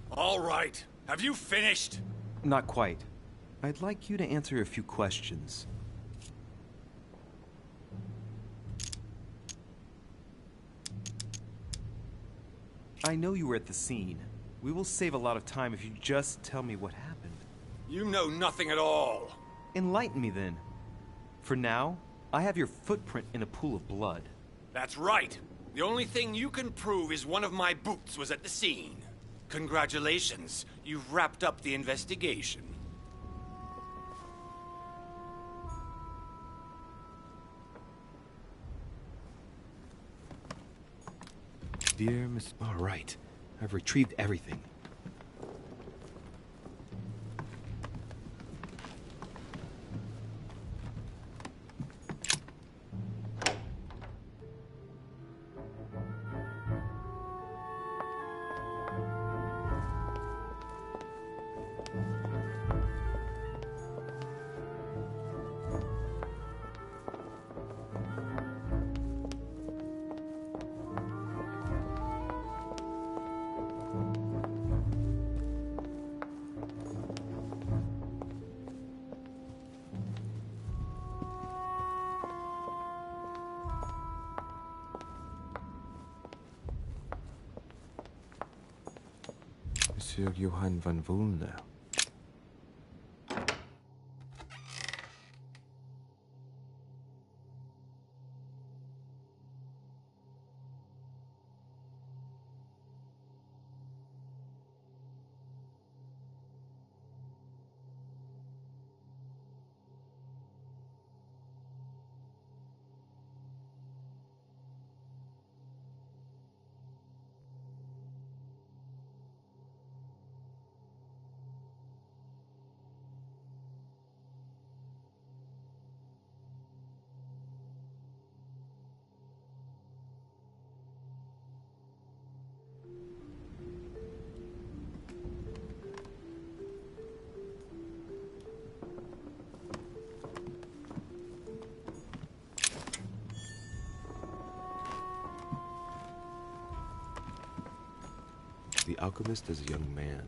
All right. Have you finished? Not quite. I'd like you to answer a few questions. I know you were at the scene. We will save a lot of time if you just tell me what happened. You know nothing at all. Enlighten me then. For now, I have your footprint in a pool of blood. That's right. The only thing you can prove is one of my boots was at the scene. Congratulations. You've wrapped up the investigation. Dear Miss... All right. I've retrieved everything. Monsieur Johann van Vulner. The alchemist is a young man.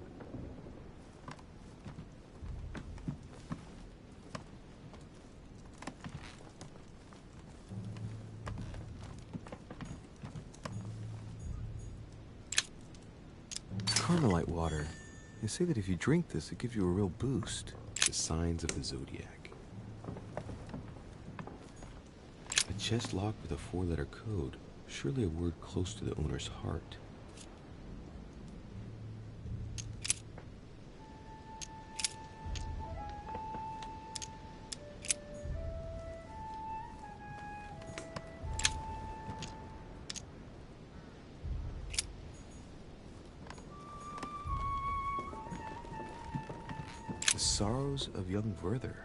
Carmelite water. They say that if you drink this, it gives you a real boost. The signs of the zodiac. A chest locked with a 4-letter code. Surely a word close to the owner's heart. The Sorrows of Young Werther.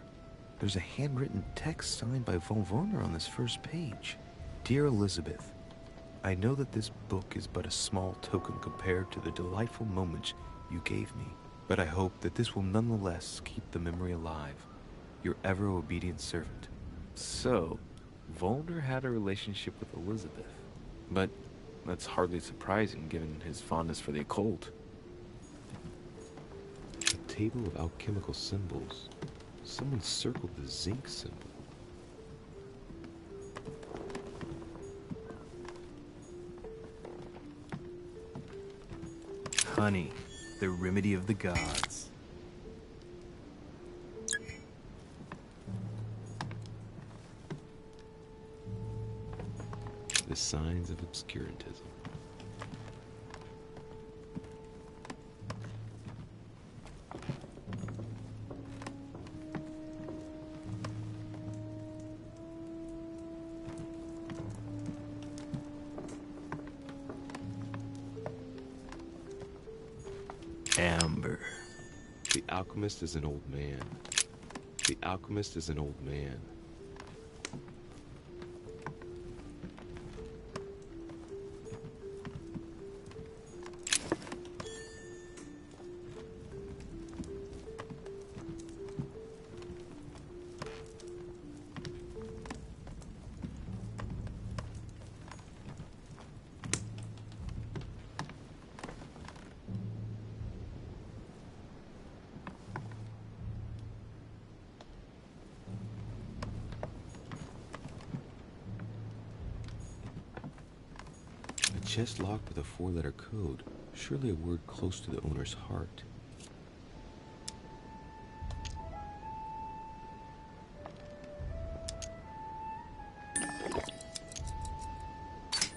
There's a handwritten text signed by von Werner on this first page. Dear Elizabeth, I know that this book is but a small token compared to the delightful moments you gave me, but I hope that this will nonetheless keep the memory alive. Your ever-obedient servant. So, Volner had a relationship with Elizabeth, but that's hardly surprising given his fondness for the occult. A table of alchemical symbols. Someone circled the zinc symbol. Honey, the remedy of the gods. The signs of obscurantism. Amber. The alchemist is an old man. The alchemist is an old man. A chest locked with a 4-letter code. Surely a word close to the owner's heart.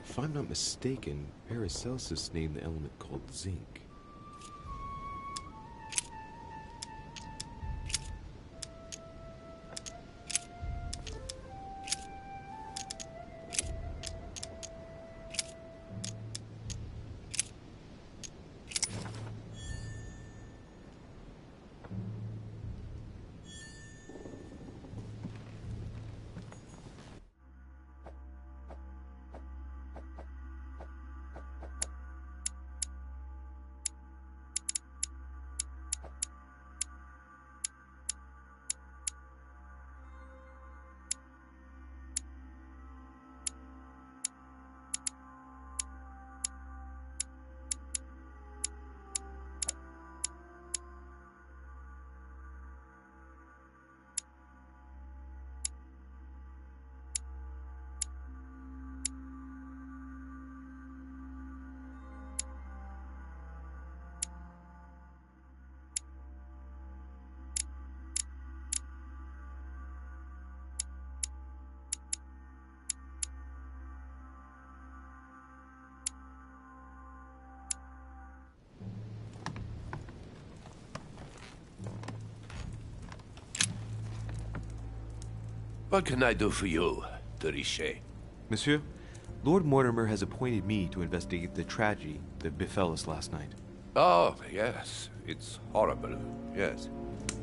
If I'm not mistaken, Paracelsus named the element called zinc. What can I do for you, Richet? Monsieur, Lord Mortimer has appointed me to investigate the tragedy that befell us last night. Oh, yes. It's horrible. Yes.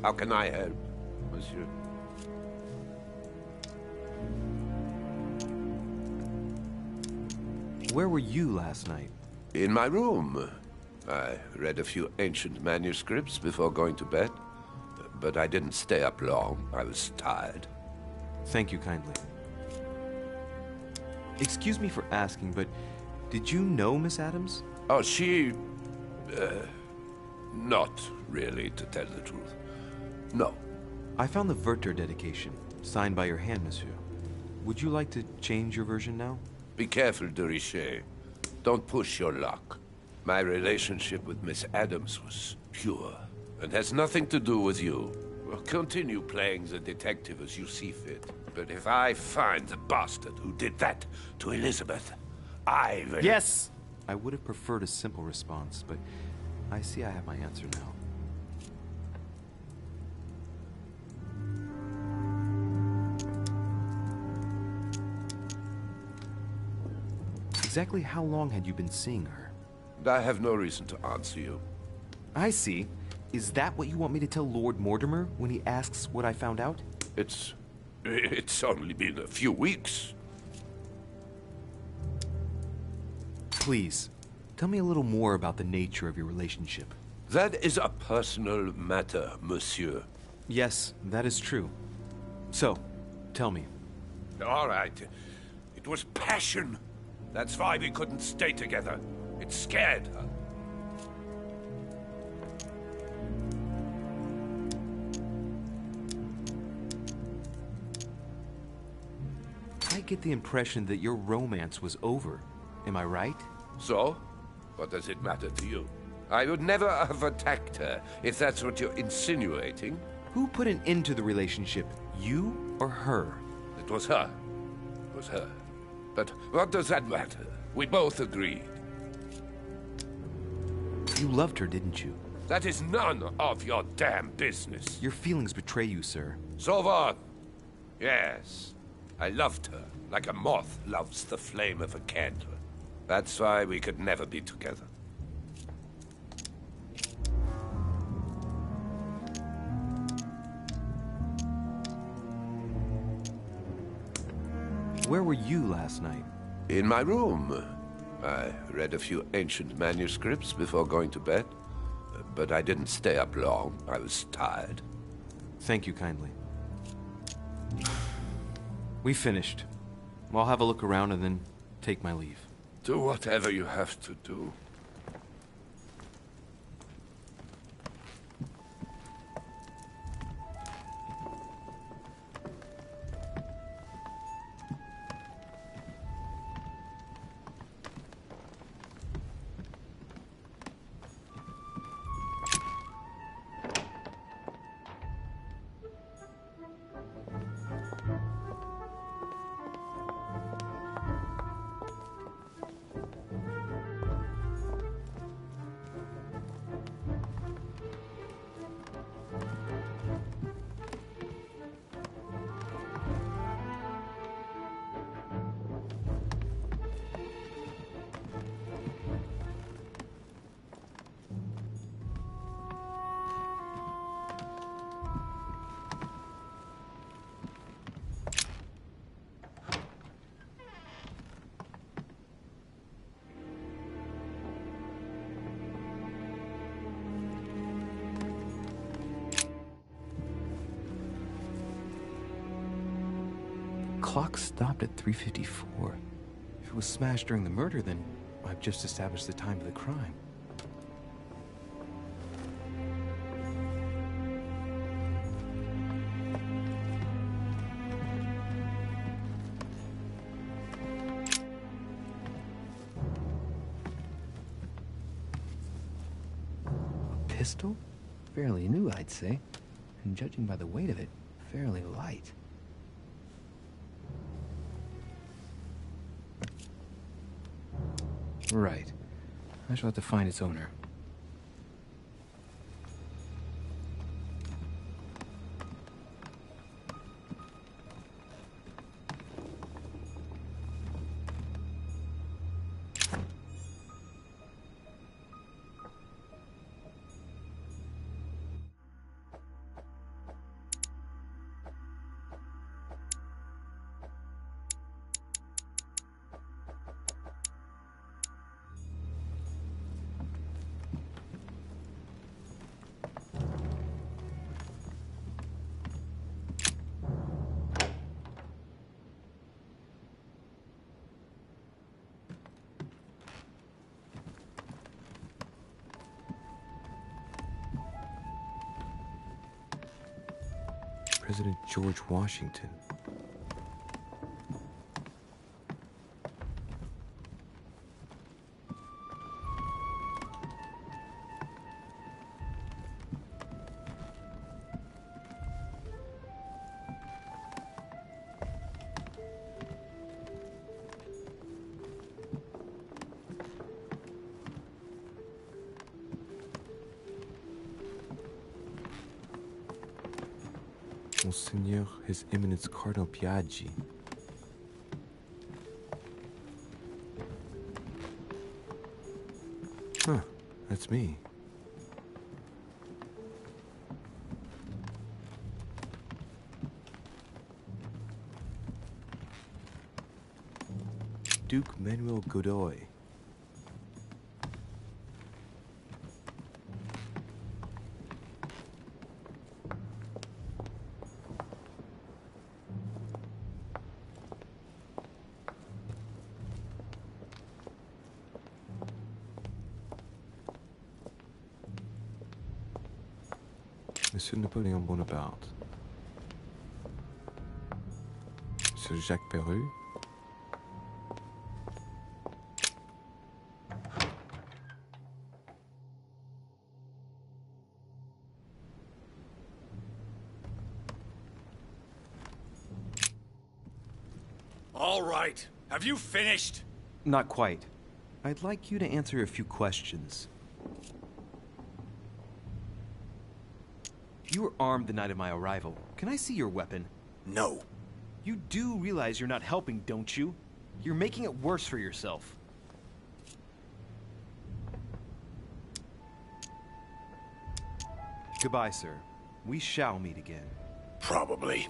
How can I help, monsieur? Where were you last night? In my room. I read a few ancient manuscripts before going to bed. But I didn't stay up long. I was tired. Thank you kindly. Excuse me for asking, but did you know Miss Adams? Oh, she... not really, to tell the truth. No. I found the Werther dedication, signed by your hand, monsieur. Would you like to change your version now? Be careful, Richet. Don't push your luck. My relationship with Miss Adams was pure, and has nothing to do with you. Well, continue playing the detective as you see fit. But if I find the bastard who did that to Elizabeth, I will... Yes! I would have preferred a simple response, but I see I have my answer now. Exactly how long had you been seeing her? I have no reason to answer you. I see. Is that what you want me to tell Lord Mortimer when he asks what I found out? It's only been a few weeks. Please, tell me a little more about the nature of your relationship. That is a personal matter, monsieur. Yes, that is true. So, tell me. All right. It was passion. That's why we couldn't stay together. It scared her. I get the impression that your romance was over. Am I right? So? What does it matter to you? I would never have attacked her, if that's what you're insinuating. Who put an end to the relationship? You or her? It was her. It was her. But what does that matter? We both agreed. You loved her, didn't you? That is none of your damn business. Your feelings betray you, sir. So what? Yes. I loved her, like a moth loves the flame of a candle. That's why we could never be together. Where were you last night? In my room. I read a few ancient manuscripts before going to bed. But I didn't stay up long. I was tired. Thank you kindly. We finished. I'll have a look around and then take my leave. Do whatever you have to do. Clock stopped at 3:54. If it was smashed during the murder, then I've just established the time of the crime. A pistol? Fairly new, I'd say. And judging by the weight of it, fairly light. Right. I shall have to find its owner. President George Washington. Monseigneur, His Eminence Cardinal Piaggi. Huh, that's me. Duke Manuel Godoy. Monsieur Napoléon Bonaparte. Monsieur Jacques Perru. All right. Have you finished? Not quite. I'd like you to answer a few questions. You were armed the night of my arrival. Can I see your weapon? No. You do realize you're not helping, don't you? You're making it worse for yourself. Goodbye, sir. We shall meet again. Probably.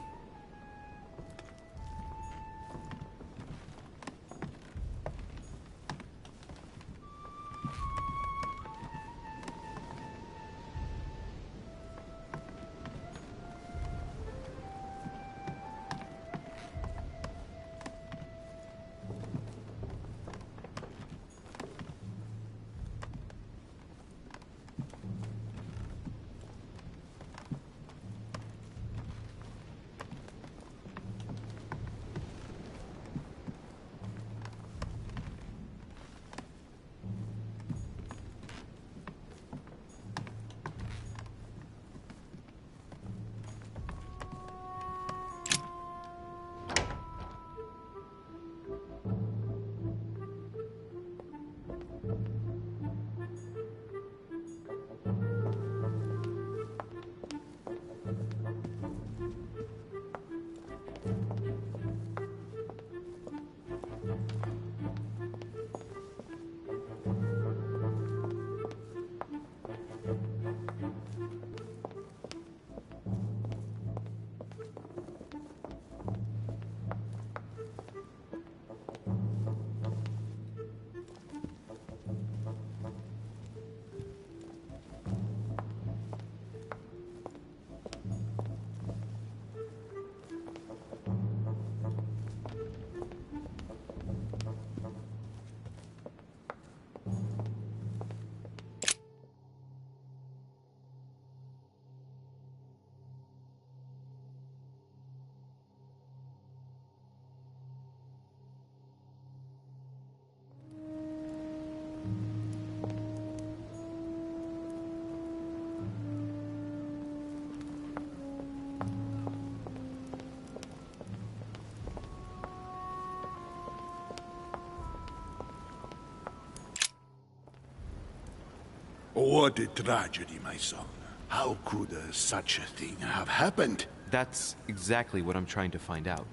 What a tragedy, my son. How could such a thing have happened? That's exactly what I'm trying to find out.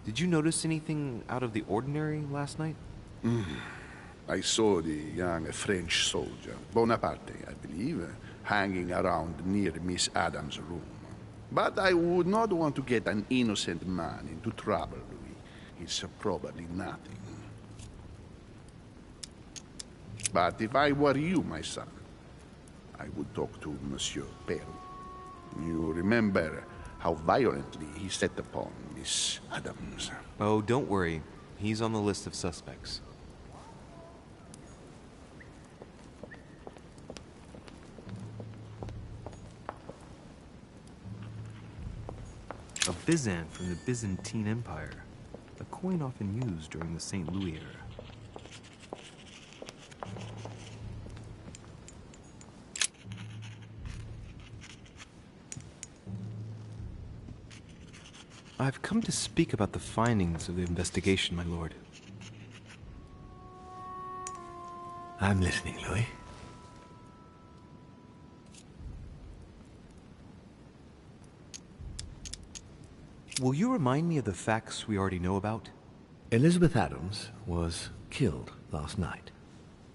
Did you notice anything out of the ordinary last night? I saw the young French soldier, Bonaparte, I believe, hanging around near Miss Adams' room. But I would not want to get an innocent man into trouble, Louis. It's probably nothing. But if I were you, my son, I would talk to Monsieur Perry. You remember how violently he set upon Miss Adams. Oh, don't worry. He's on the list of suspects. Byzant from the Byzantine Empire, a coin often used during the St. Louis era. I've come to speak about the findings of the investigation, my lord. I'm listening, Louis. Will you remind me of the facts we already know about? Elizabeth Adams was killed last night,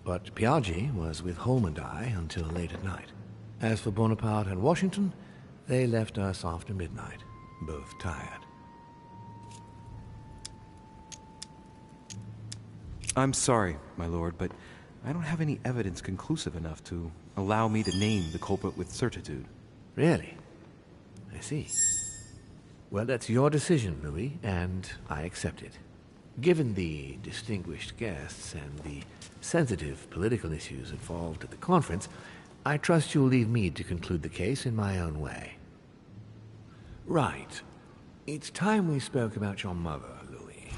but Piaggi was with Holm and I until late at night. As for Bonaparte and Washington, they left us after midnight, both tired. I'm sorry, my lord, but I don't have any evidence conclusive enough to allow me to name the culprit with certitude. Really? I see. Well, that's your decision, Louis, and I accept it. Given the distinguished guests and the sensitive political issues involved at the conference, I trust you'll leave me to conclude the case in my own way. Right. It's time we spoke about your mother, Louis.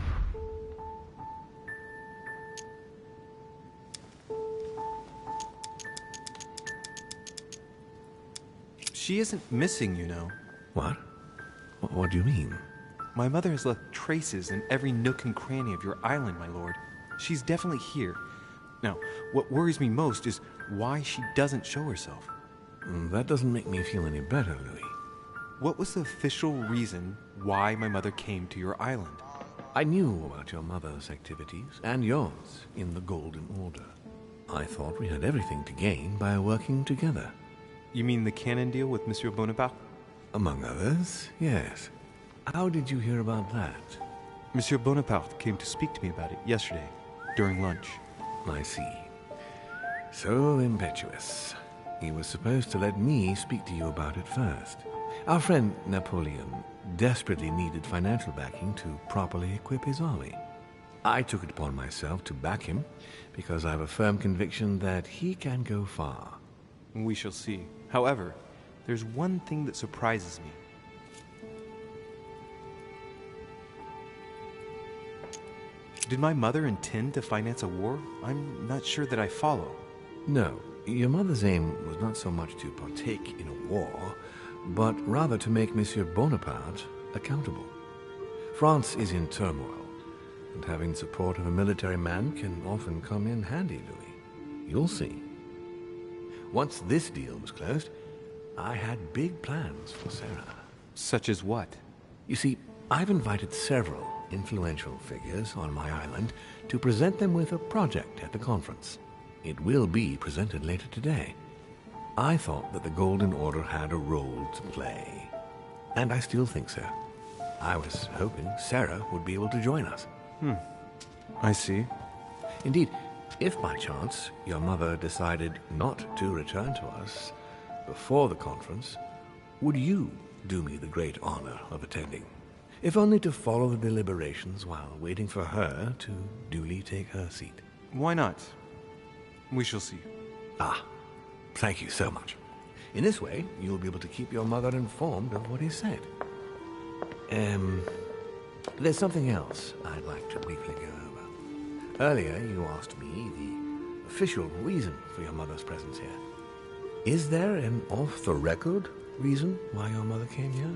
She isn't missing, you know. What? What do you mean? My mother has left traces in every nook and cranny of your island, my lord. She's definitely here. Now, what worries me most is why she doesn't show herself. That doesn't make me feel any better, Louis. What was the official reason why my mother came to your island? I knew about your mother's activities, and yours, in the Golden Order. I thought we had everything to gain by working together. You mean the cannon deal with Monsieur Bonaparte? Among others, yes. How did you hear about that? Monsieur Bonaparte came to speak to me about it yesterday, during lunch. I see. So impetuous. He was supposed to let me speak to you about it first. Our friend Napoleon desperately needed financial backing to properly equip his army. I took it upon myself to back him because I have a firm conviction that he can go far. We shall see. However, there's one thing that surprises me. Did my mother intend to finance a war? I'm not sure that I follow. No, your mother's aim was not so much to partake in a war, but rather to make Monsieur Bonaparte accountable. France is in turmoil, and having the support of a military man can often come in handy, Louis. You'll see. Once this deal was closed, I had big plans for Sarah. Such as what? You see, I've invited several influential figures on my island to present them with a project at the conference. It will be presented later today. I thought that the Golden Order had a role to play, and I still think so. I was hoping Sarah would be able to join us. I see. Indeed, if by chance your mother decided not to return to us before the conference, would you do me the great honor of attending? If only to follow the deliberations while waiting for her to duly take her seat. Why not? We shall see. Ah, thank you so much. In this way, you'll be able to keep your mother informed of what is said. There's something else I'd like to briefly go over. Earlier, you asked me the official reason for your mother's presence here. Is there an off-the-record reason why your mother came here?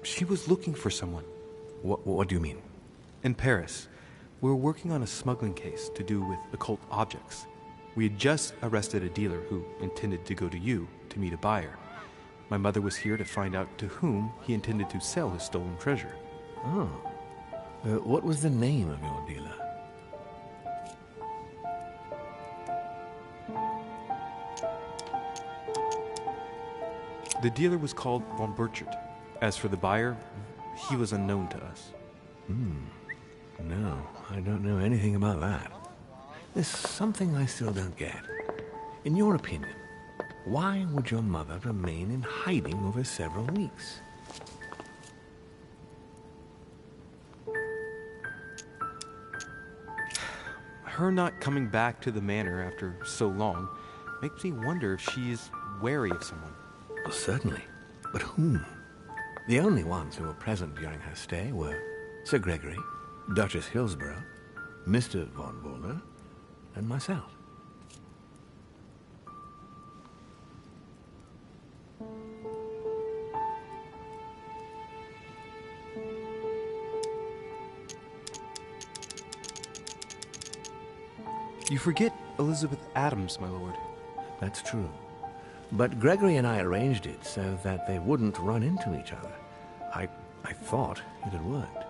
She was looking for someone. What do you mean? In Paris, we were working on a smuggling case to do with occult objects. We had just arrested a dealer who intended to go to you to meet a buyer. My mother was here to find out to whom he intended to sell his stolen treasure. Oh. What was the name of your dealer? The dealer was called von Burchard. As for the buyer, he was unknown to us. No, I don't know anything about that. There's something I still don't get. In your opinion, why would your mother remain in hiding over several weeks? Her not coming back to the manor after so long makes me wonder if she is wary of someone. Well, certainly. But whom? The only ones who were present during her stay were Sir Gregory, Duchess Hillsborough, Mr. von Wollner, and myself. You forget Elizabeth Adams, my lord. That's true. But Gregory and I arranged it so that they wouldn't run into each other. I thought it had worked.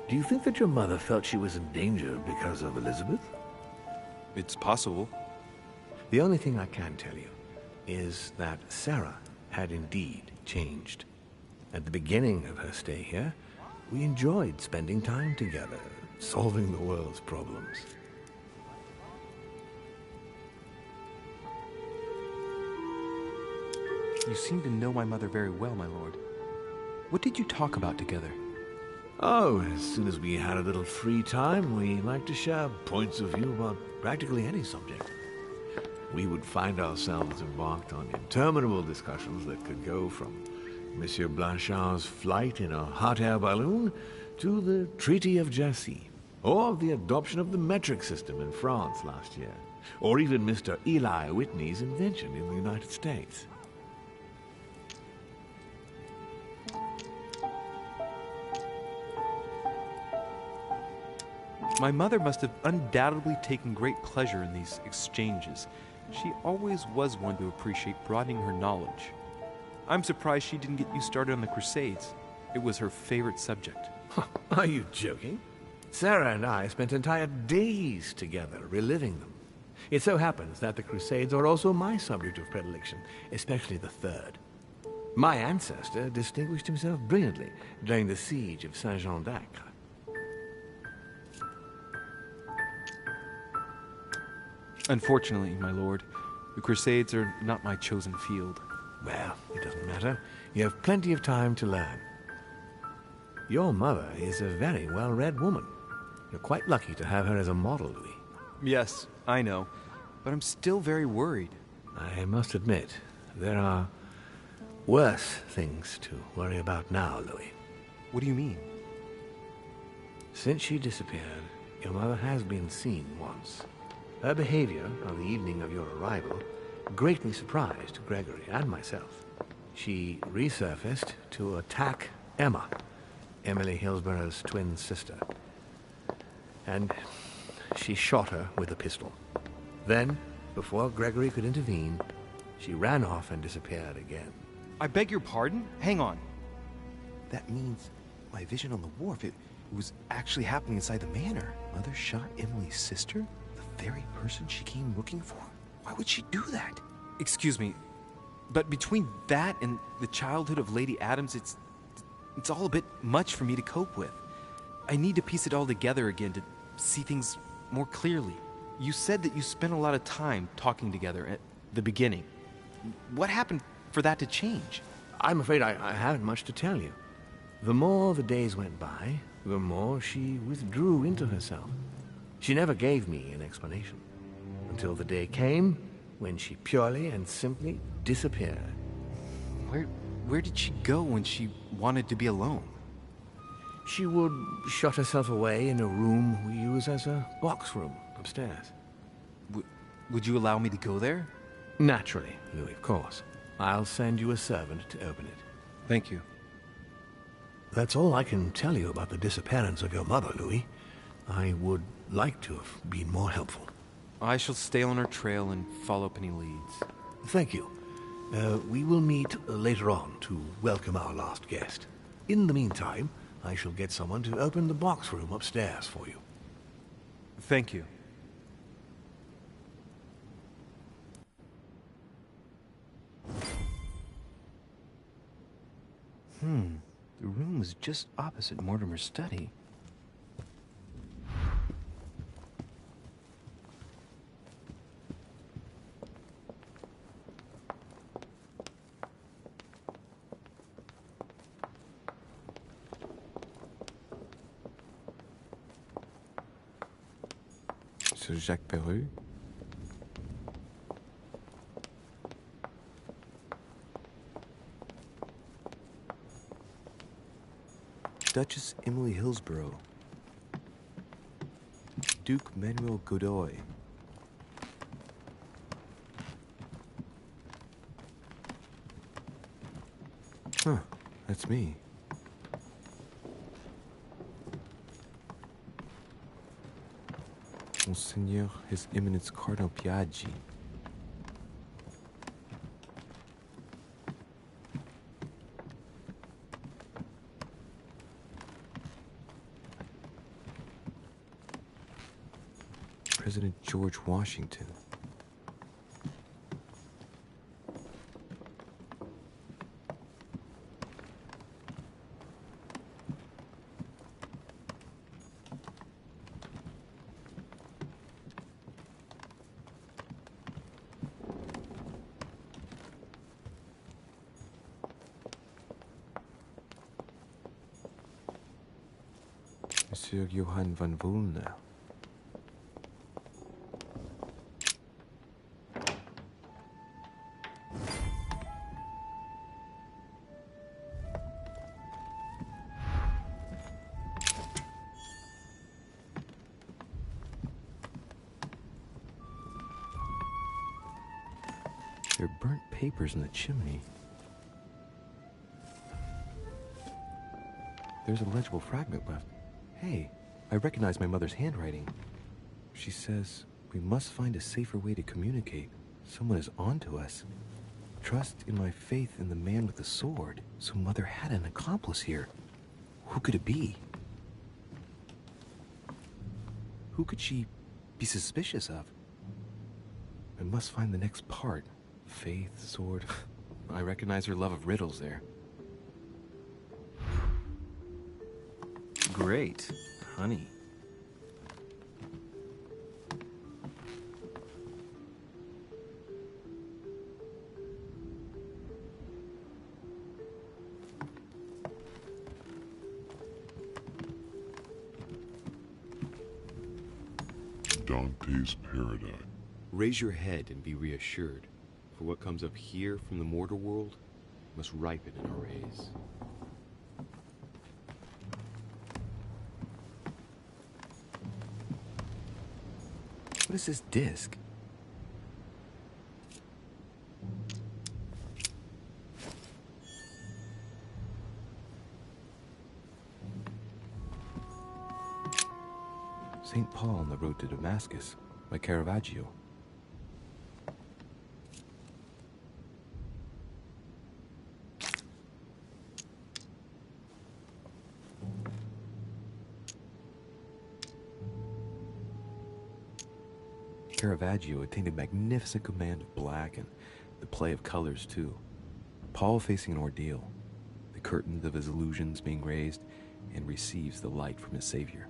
Do you think that your mother felt she was in danger because of Elizabeth? It's possible. The only thing I can tell you is that Sarah had indeed changed. At the beginning of her stay here, we enjoyed spending time together, solving the world's problems. You seem to know my mother very well, my lord. What did you talk about together? Oh, as soon as we had a little free time, we liked to share points of view about practically any subject. We would find ourselves embarked on interminable discussions that could go from Monsieur Blanchard's flight in a hot air balloon to the Treaty of Jassy, or the adoption of the metric system in France last year, or even Mr. Eli Whitney's invention in the United States. My mother must have undoubtedly taken great pleasure in these exchanges. She always was one to appreciate broadening her knowledge. I'm surprised she didn't get you started on the Crusades. It was her favorite subject. Are you joking? Sarah and I spent entire days together reliving them. It so happens that the Crusades are also my subject of predilection, especially the Third. My ancestor distinguished himself brilliantly during the siege of Saint-Jean d'Acre. Unfortunately, my lord, the Crusades are not my chosen field. Well, it doesn't matter. You have plenty of time to learn. Your mother is a very well-read woman. You're quite lucky to have her as a model, Louis. Yes, I know, but I'm still very worried. I must admit, there are worse things to worry about now, Louis. What do you mean? Since she disappeared, your mother has been seen once. Her behavior on the evening of your arrival greatly surprised Gregory and myself. She resurfaced to attack Emma, Emily Hillsborough's twin sister. And she shot her with a pistol. Then, before Gregory could intervene, she ran off and disappeared again. I beg your pardon? Hang on. That means my vision on the wharf, it was actually happening inside the manor. Mother shot Emily's sister? The very person she came looking for? Why would she do that? Excuse me, but between that and the childhood of Lady Adams, it's all a bit much for me to cope with. I need to piece it all together again to see things more clearly. You said that you spent a lot of time talking together at the beginning. What happened for that to change? I'm afraid I haven't much to tell you. The more the days went by, the more she withdrew into herself. She never gave me an explanation, until the day came when she purely and simply disappeared. Where did she go when she wanted to be alone? She would shut herself away in a room we use as a box room upstairs. Would you allow me to go there? Naturally, Louis, of course. I'll send you a servant to open it. Thank you. That's all I can tell you about the disappearance of your mother, Louis. I would like to have been more helpful. I shall stay on her trail and follow up any leads. Thank you. We will meet later on to welcome our last guest. In the meantime, I shall get someone to open the box room upstairs for you. Thank you. The room is just opposite Mortimer's study. Monsieur Jacques Perru? Duchess Emily Hillsborough. Duke Manuel Godoy. Huh, that's me. Monseigneur His Eminence Cardinal Piaggi. President George Washington. Monsieur Johann van Volner. There are burnt papers in the chimney. There's a legible fragment left. Hey, I recognize my mother's handwriting. She says, we must find a safer way to communicate. Someone is on to us. Trust in my faith in the man with the sword. So Mother had an accomplice here. Who could it be? Who could she be suspicious of? I must find the next part. Faith, sword. I recognize her love of riddles there. Great. Honey. Dante's Paradise. Raise your head and be reassured, for what comes up here from the mortal world must ripen in our rays. What is this disc? St. Paul on the Road to Damascus by Caravaggio. Caravaggio attained a magnificent command of black and the play of colors too. Paul facing an ordeal, the curtains of his illusions being raised, and receives the light from his Savior.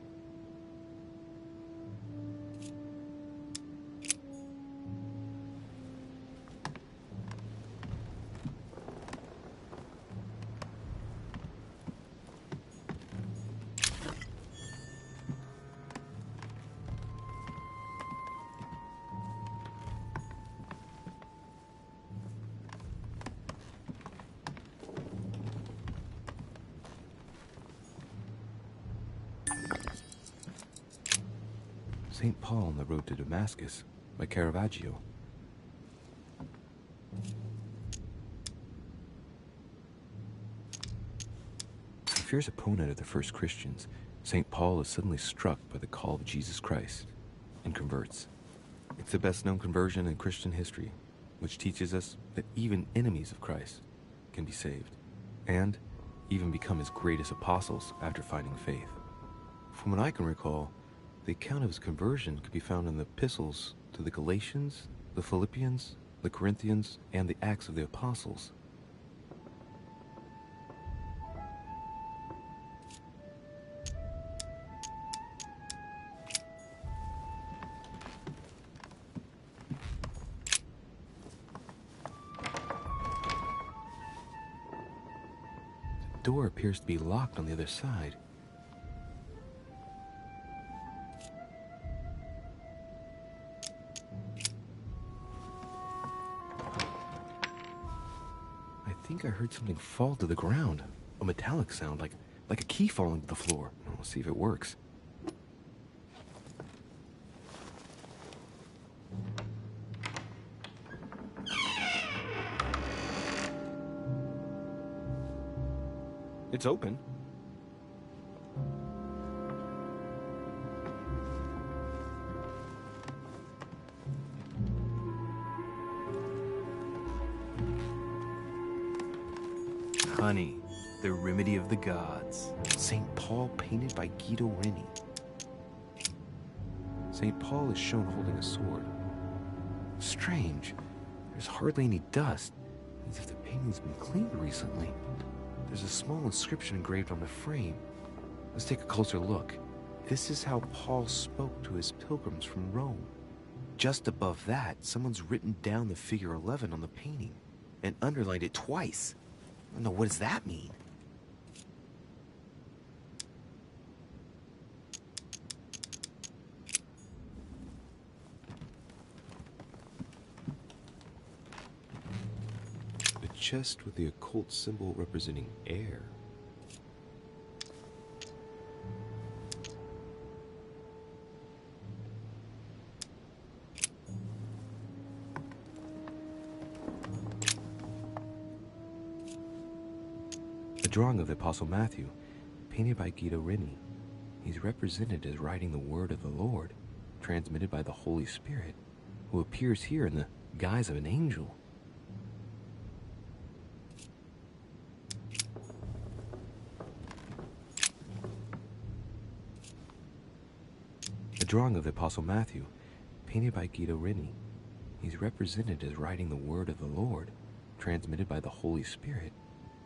St. Paul on the Road to Damascus by Caravaggio. A fierce opponent of the first Christians, St. Paul is suddenly struck by the call of Jesus Christ and converts. It's the best known conversion in Christian history, which teaches us that even enemies of Christ can be saved and even become his greatest apostles after finding faith. From what I can recall, the account of his conversion could be found in the epistles to the Galatians, the Philippians, the Corinthians, and the Acts of the Apostles. The door appears to be locked on the other side. I think I heard something fall to the ground. A metallic sound, like like a key falling to the floor. We'll see if it works. It's open. Honey, the remedy of the gods. St. Paul painted by Guido Reni. St. Paul is shown holding a sword. Strange. There's hardly any dust, as if the painting's been cleaned recently. There's a small inscription engraved on the frame. Let's take a closer look. This is how Paul spoke to his pilgrims from Rome. Just above that, someone's written down the figure 11 on the painting and underlined it twice. No, what does that mean? A chest with the occult symbol representing air. A drawing of the Apostle Matthew, painted by Guido Reni. He's represented as writing the word of the Lord, transmitted by the Holy Spirit, who appears here in the guise of an angel. A drawing of the Apostle Matthew, painted by Guido Reni. He's represented as writing the word of the Lord, transmitted by the Holy Spirit,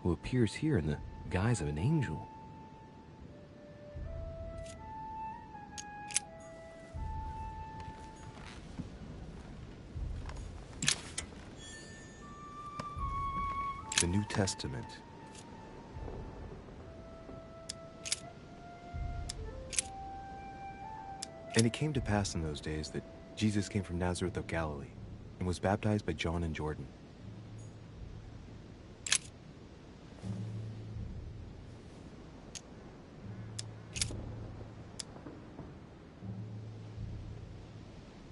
who appears here in the guise of an angel. The New Testament. And it came to pass in those days that Jesus came from Nazareth of Galilee and was baptized by John in Jordan.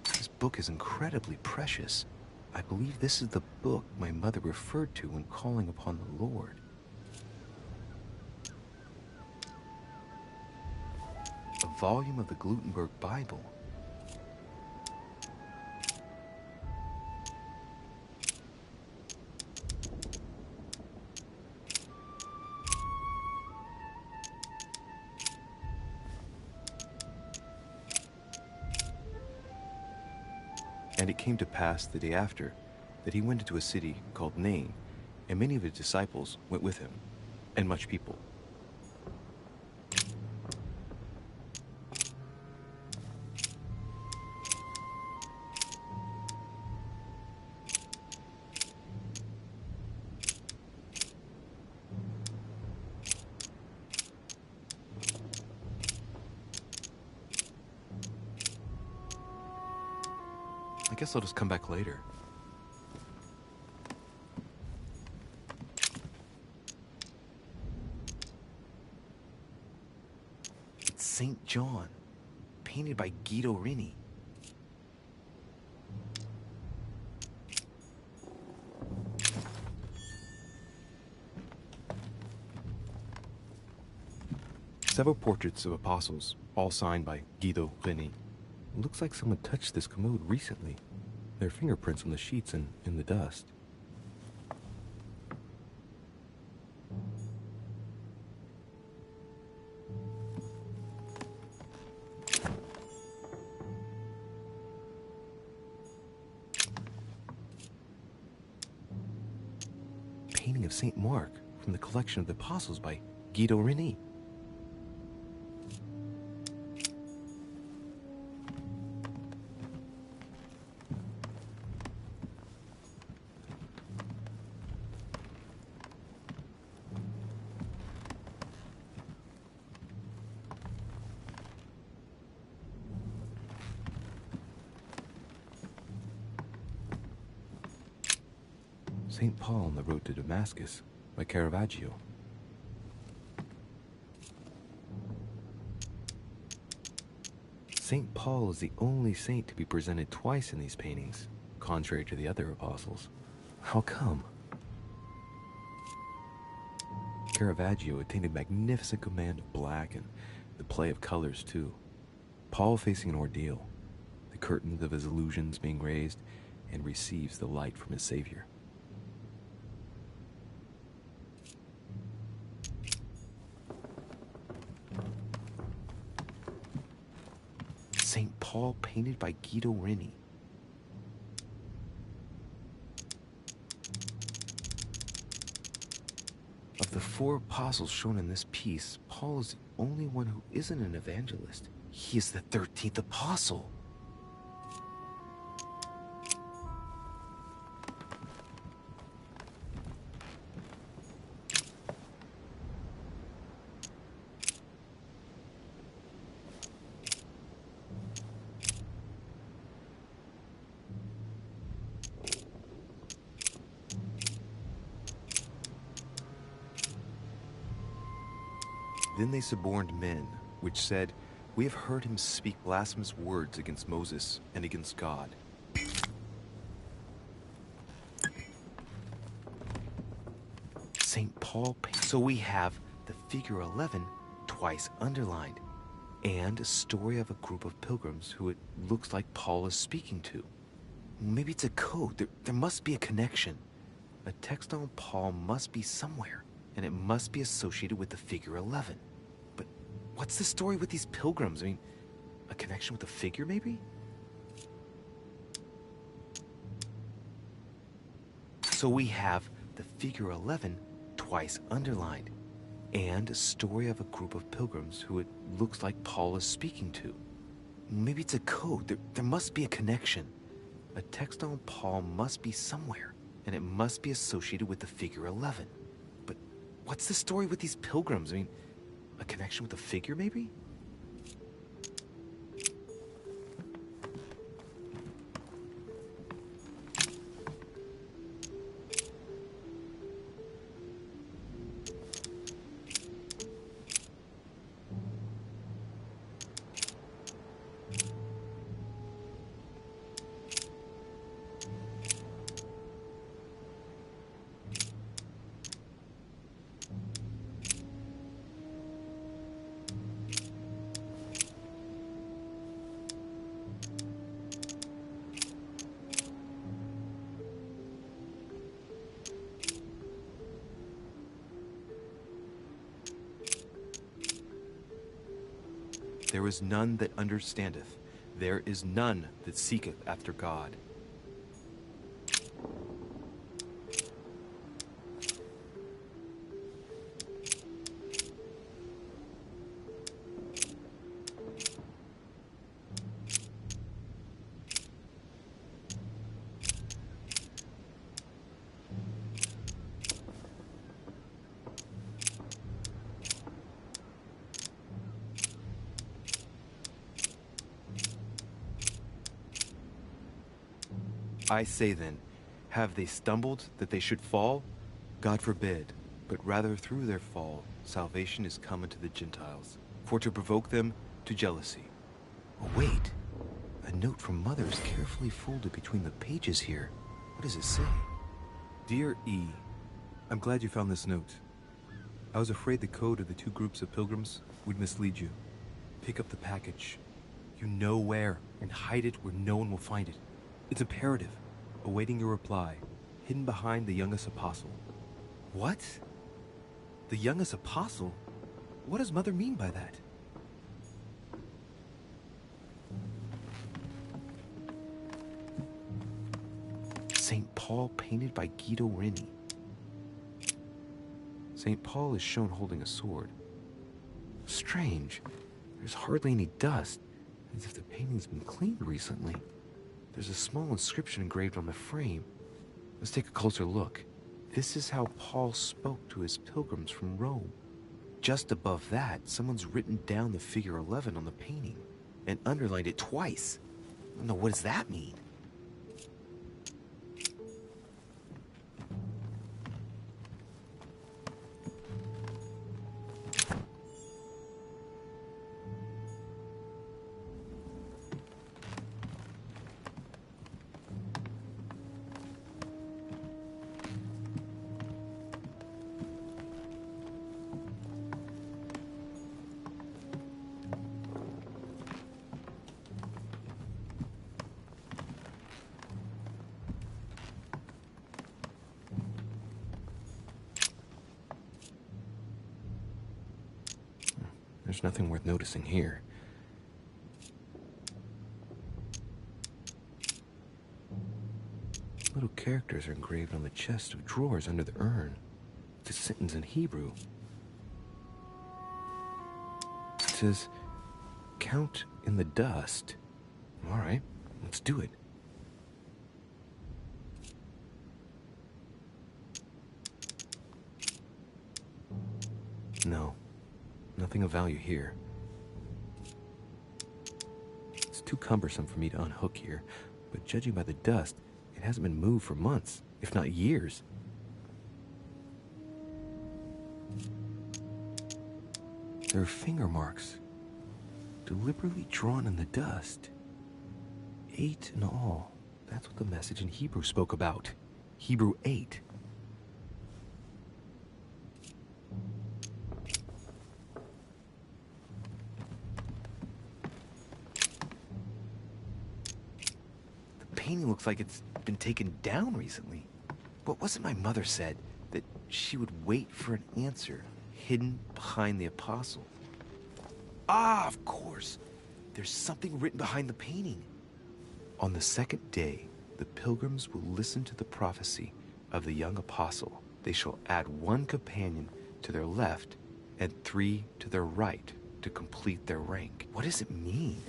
This book is incredibly precious. I believe this is the book my mother referred to when calling upon the Lord. A volume of the Gutenberg Bible. And it came to pass the day after that he went into a city called Nain, and many of his disciples went with him, and much people. I guess I'll just come back later. It's St. John, painted by Guido Reni. Several portraits of apostles, all signed by Guido Reni. It looks like someone touched this commode recently. There are fingerprints on the sheets and in the dust. Painting of St. Mark from the collection of the apostles by Guido Reni. St. Paul on the Road to Damascus by Caravaggio. St. Paul is the only saint to be presented twice in these paintings, contrary to the other apostles. How come? Caravaggio attained a magnificent command of black and the play of colors too. Paul facing an ordeal, the curtains of his illusions being raised, and receives the light from his Savior. St. Paul painted by Guido Reni. Of the 4 apostles shown in this piece, Paul is the only one who isn't an evangelist. He is the 13th apostle. Then they suborned men, which said, "We have heard him speak blasphemous words against Moses and against God." St. Paul, so we have the figure 11 twice underlined, and a story of a group of pilgrims who it looks like Paul is speaking to. Maybe it's a code. There must be a connection. A text on Paul must be somewhere, and it must be associated with the figure 11. But what's the story with these pilgrims? I mean, a connection with the figure, maybe? So we have the figure 11 twice underlined, and a story of a group of pilgrims who it looks like Paul is speaking to. Maybe it's a code. There must be a connection. A text on Paul must be somewhere, and it must be associated with the figure 11. But what's the story with these pilgrims? I mean, a connection with the figure, maybe? There is none that understandeth. There is none that seeketh after God. I say then, have they stumbled that they should fall? God forbid, but rather through their fall, salvation is come unto the Gentiles, for to provoke them to jealousy. Oh, wait, a note from Mother is carefully folded between the pages here. What does it say? Dear E, I'm glad you found this note. I was afraid the code of the 2 groups of pilgrims would mislead you. Pick up the package. You know where, and hide it where no one will find it. It's imperative. Awaiting your reply, hidden behind the youngest apostle. What? The youngest apostle? What does Mother mean by that? St. Paul painted by Guido Reni. St. Paul is shown holding a sword. Strange. There's hardly any dust, as if the painting's been cleaned recently. There's a small inscription engraved on the frame. Let's take a closer look. This is how Paul spoke to his pilgrims from Rome. Just above that, someone's written down the figure 11 on the painting and underlined it twice. No, what does that mean? There's nothing worth noticing here. Little characters are engraved on the chest of drawers under the urn. It's a sentence in Hebrew. It says, "Count in the dust." All right, let's do it. No, nothing of value here. It's too cumbersome for me to unhook here, but judging by the dust, it hasn't been moved for months, if not years. There are finger marks, deliberately drawn in the dust. 8 in all. That's what the message in Hebrew spoke about. Hebrew 8. Painting looks like it's been taken down recently. What was it my mother said? That she would wait for an answer hidden behind the apostle. Ah, of course. There's something written behind the painting. On the second day, the pilgrims will listen to the prophecy of the young apostle. They shall add 1 companion to their left and 3 to their right to complete their rank. What does it mean?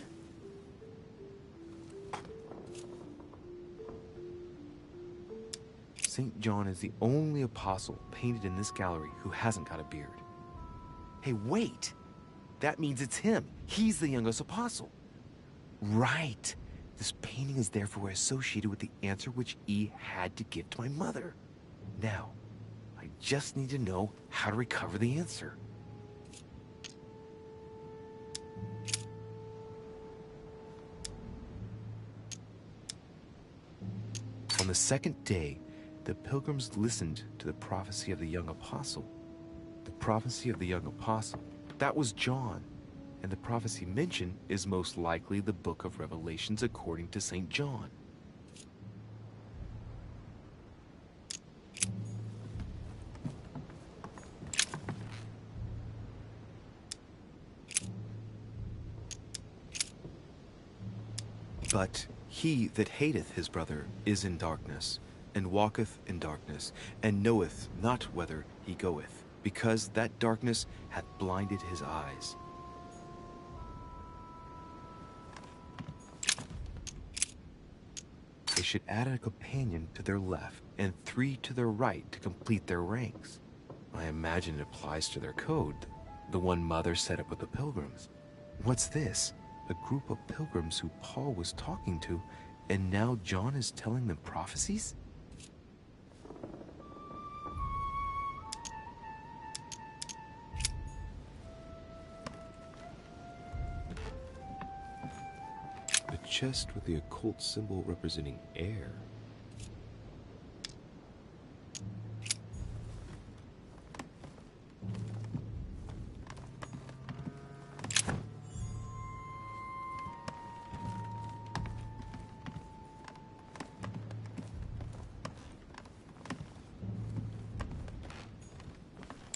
St. John is the only apostle painted in this gallery who hasn't got a beard. Hey, wait! That means it's him. He's the youngest apostle. Right. This painting is therefore associated with the answer which E had to give to my mother. Now, I just need to know how to recover the answer. On the second day, the pilgrims listened to the prophecy of the young apostle. The prophecy of the young apostle. That was John. And the prophecy mentioned is most likely the book of Revelations according to St. John. But he that hateth his brother is in darkness, and walketh in darkness, and knoweth not whither he goeth, because that darkness hath blinded his eyes. They should add a companion to their left, and 3 to their right to complete their ranks. I imagine it applies to their code, the one Mother set up with the pilgrims. What's this? A group of pilgrims who Paul was talking to, and now John is telling them prophecies? A chest with the occult symbol representing air.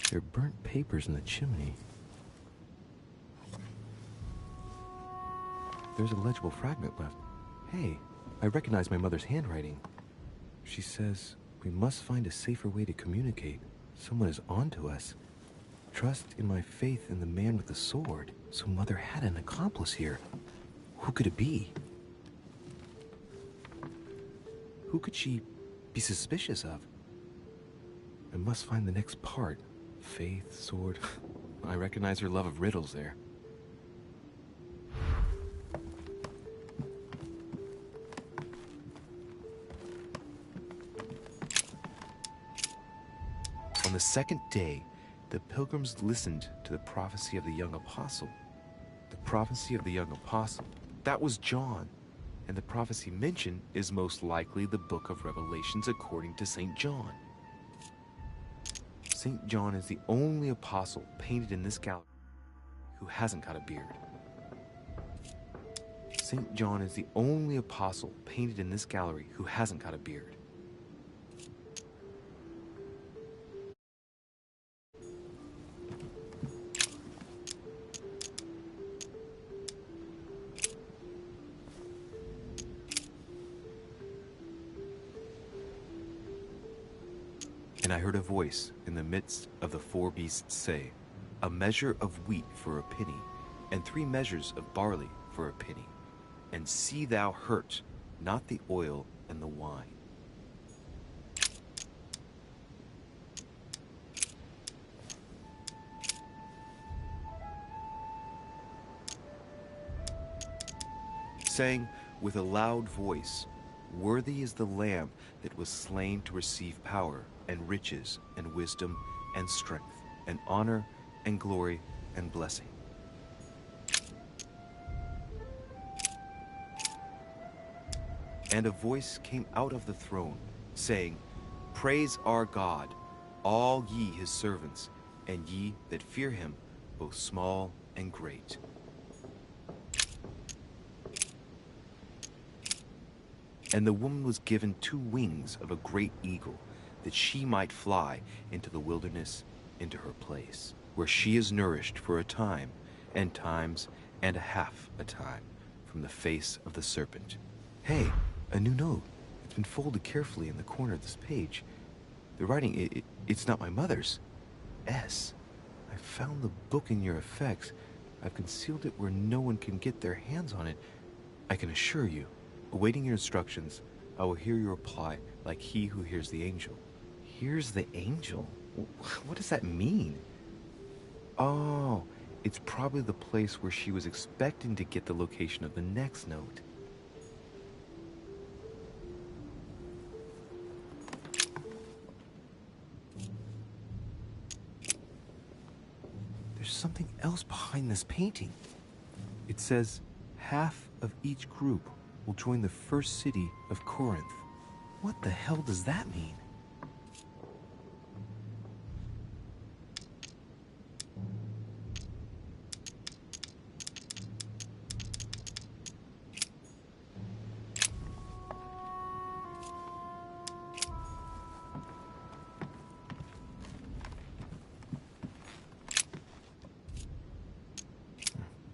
There are burnt papers in the chimney. There's a legible fragment left. Hey, I recognize my mother's handwriting. She says, we must find a safer way to communicate. Someone is onto us. Trust in my faith in the man with the sword. So Mother had an accomplice here. Who could it be? Who could she be suspicious of? I must find the next part. Faith, sword. I recognize her love of riddles there. On the second day, the pilgrims listened to the prophecy of the young apostle. The prophecy of the young apostle. That was John. And the prophecy mentioned is most likely the book of Revelations according to St. John. St. John is the only apostle painted in this gallery who hasn't got a beard. St. John is the only apostle painted in this gallery who hasn't got a beard. And I heard a voice in the midst of the four beasts say, a measure of wheat for a penny, and 3 measures of barley for a penny. And see thou hurt not the oil and the wine. Saying with a loud voice, worthy is the Lamb that was slain to receive power and riches and wisdom and strength and honor and glory and blessing. And a voice came out of the throne, saying, praise our God, all ye his servants, and ye that fear him, both small and great. And the woman was given 2 wings of a great eagle, that she might fly into the wilderness, into her place, where she is nourished for a time, and times, and a half a time, from the face of the serpent. Hey, a new note. It's been folded carefully in the corner of this page. The writing, it's not my mother's. S. I found the book in your effects. I've concealed it where no one can get their hands on it. I can assure you, awaiting your instructions, I will hear your reply like he who hears the angel. Hears the angel? What does that mean? Oh, it's probably the place where she was expecting to get the location of the next note. There's something else behind this painting. It says, half of each group will join the first city of Corinth. What the hell does that mean?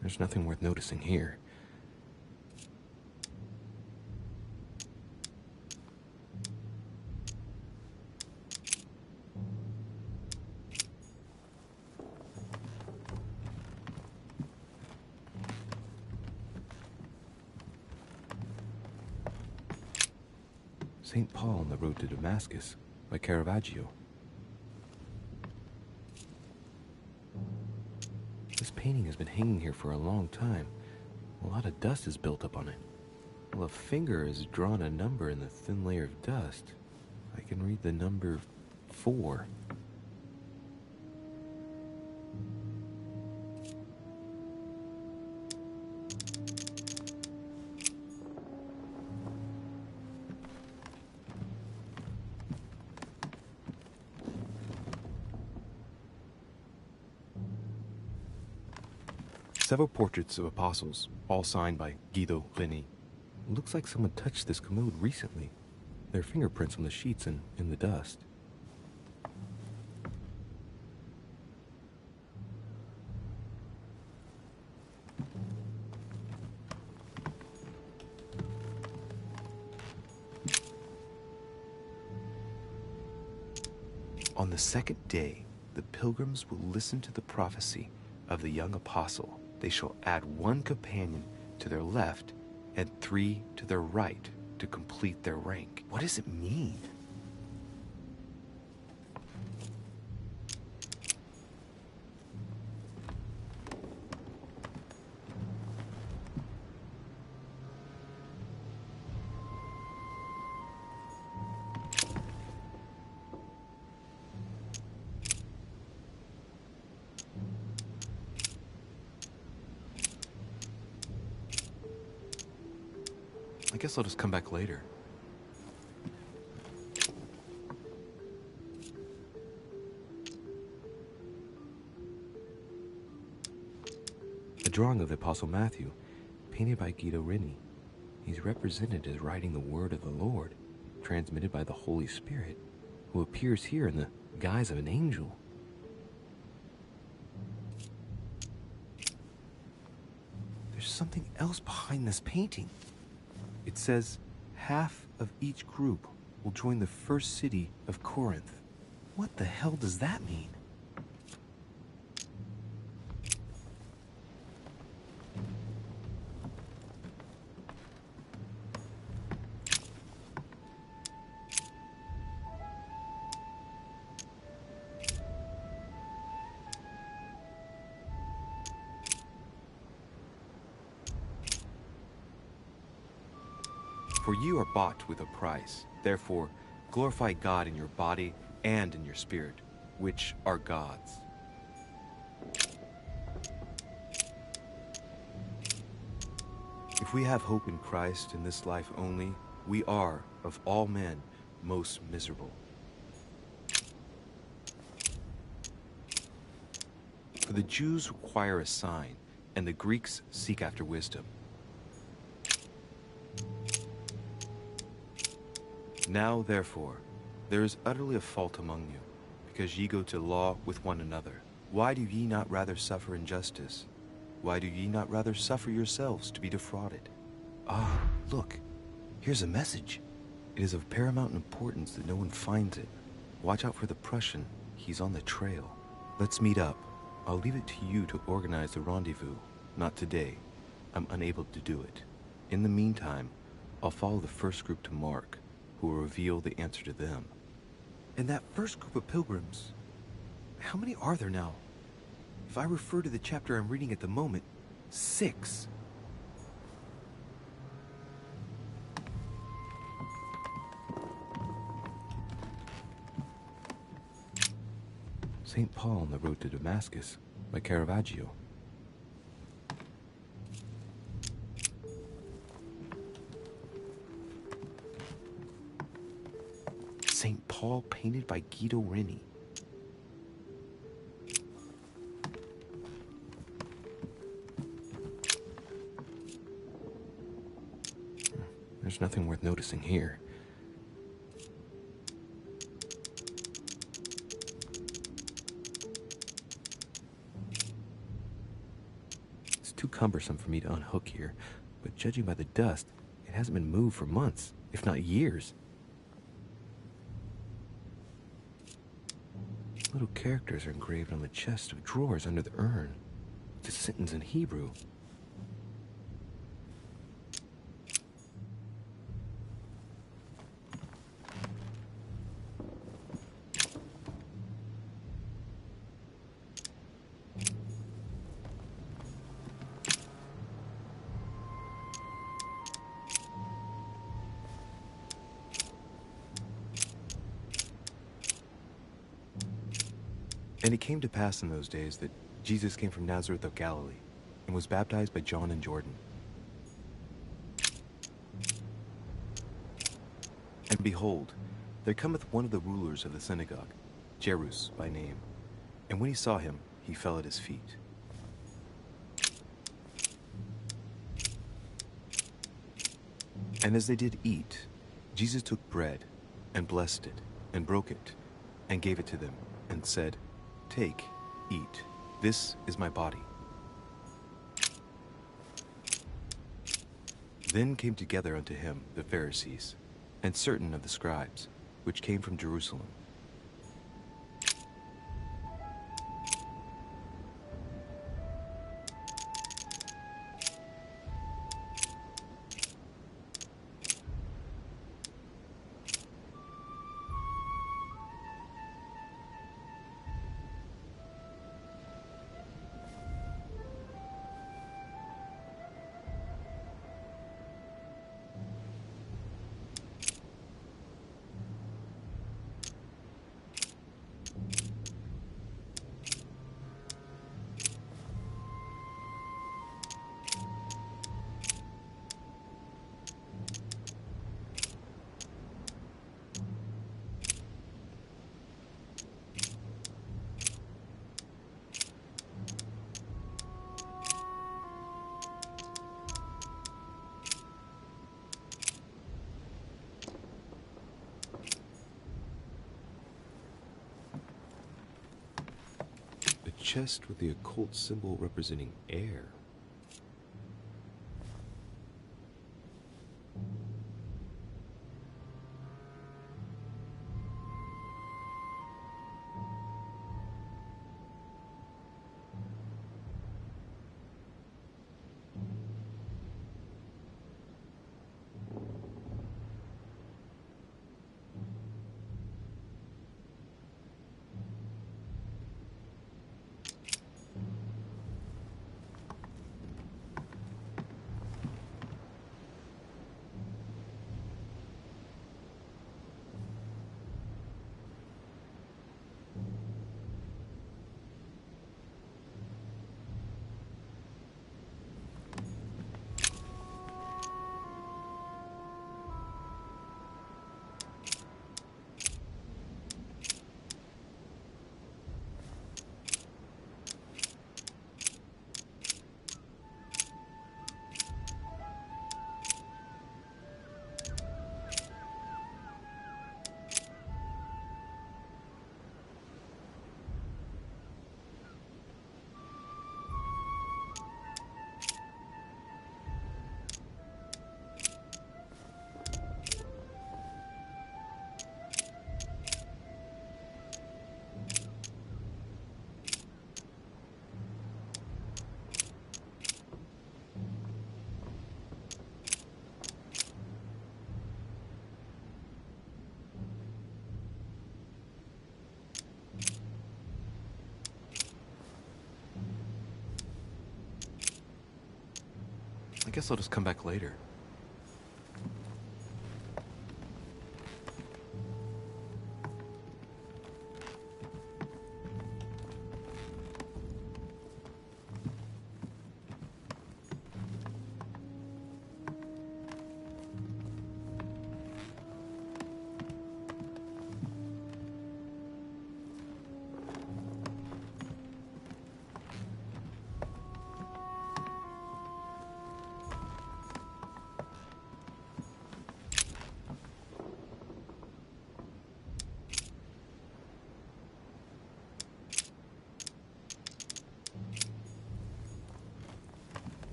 There's nothing worth noticing here. St. Paul on the Road to Damascus by Caravaggio. This painting has been hanging here for a long time. A lot of dust is built up on it. Well, a finger has drawn a number in the thin layer of dust. I can read the number 4. Several portraits of apostles, all signed by Guido Reni. It looks like someone touched this commode recently. There are fingerprints on the sheets and in the dust. On the second day, the pilgrims will listen to the prophecy of the young apostle. They shall add 1 companion to their left and 3 to their right to complete their rank. What does it mean? I guess I'll just come back later. A drawing of the Apostle Matthew, painted by Guido Reni. He's represented as writing the word of the Lord, transmitted by the Holy Spirit, who appears here in the guise of an angel. There's something else behind this painting. It says, half of each group will join the first city of Corinth. What the hell does that mean? For you are bought with a price. Therefore, glorify God in your body and in your spirit, which are God's. If we have hope in Christ in this life only, we are, of all men, most miserable. For the Jews require a sign, and the Greeks seek after wisdom. Now, therefore, there is utterly a fault among you, because ye go to law with one another. Why do ye not rather suffer injustice? Why do ye not rather suffer yourselves to be defrauded? Ah, look, here's a message. It is of paramount importance that no one finds it. Watch out for the Prussian. He's on the trail. Let's meet up. I'll leave it to you to organize the rendezvous. Not today. I'm unable to do it. In the meantime, I'll follow the first group to Mark, who will reveal the answer to them. And that first group of pilgrims, how many are there now? If I refer to the chapter I'm reading at the moment, 6. St. Paul on the Road to Damascus by Caravaggio. St. Paul painted by Guido Reni. There's nothing worth noticing here. It's too cumbersome for me to unhook here, but judging by the dust, it hasn't been moved for months, if not years. Little characters are engraved on the chest of drawers under the urn. It's a sentence in Hebrew. And it came to pass in those days that Jesus came from Nazareth of Galilee, and was baptized by John in Jordan. And behold, there cometh one of the rulers of the synagogue, Jairus by name. And when he saw him, he fell at his feet. And as they did eat, Jesus took bread, and blessed it, and broke it, and gave it to them, and said, Take, eat, this is my body. Then came together unto him the Pharisees, and certain of the scribes, which came from Jerusalem. Chest with the occult symbol representing air. guess I'll just come back later.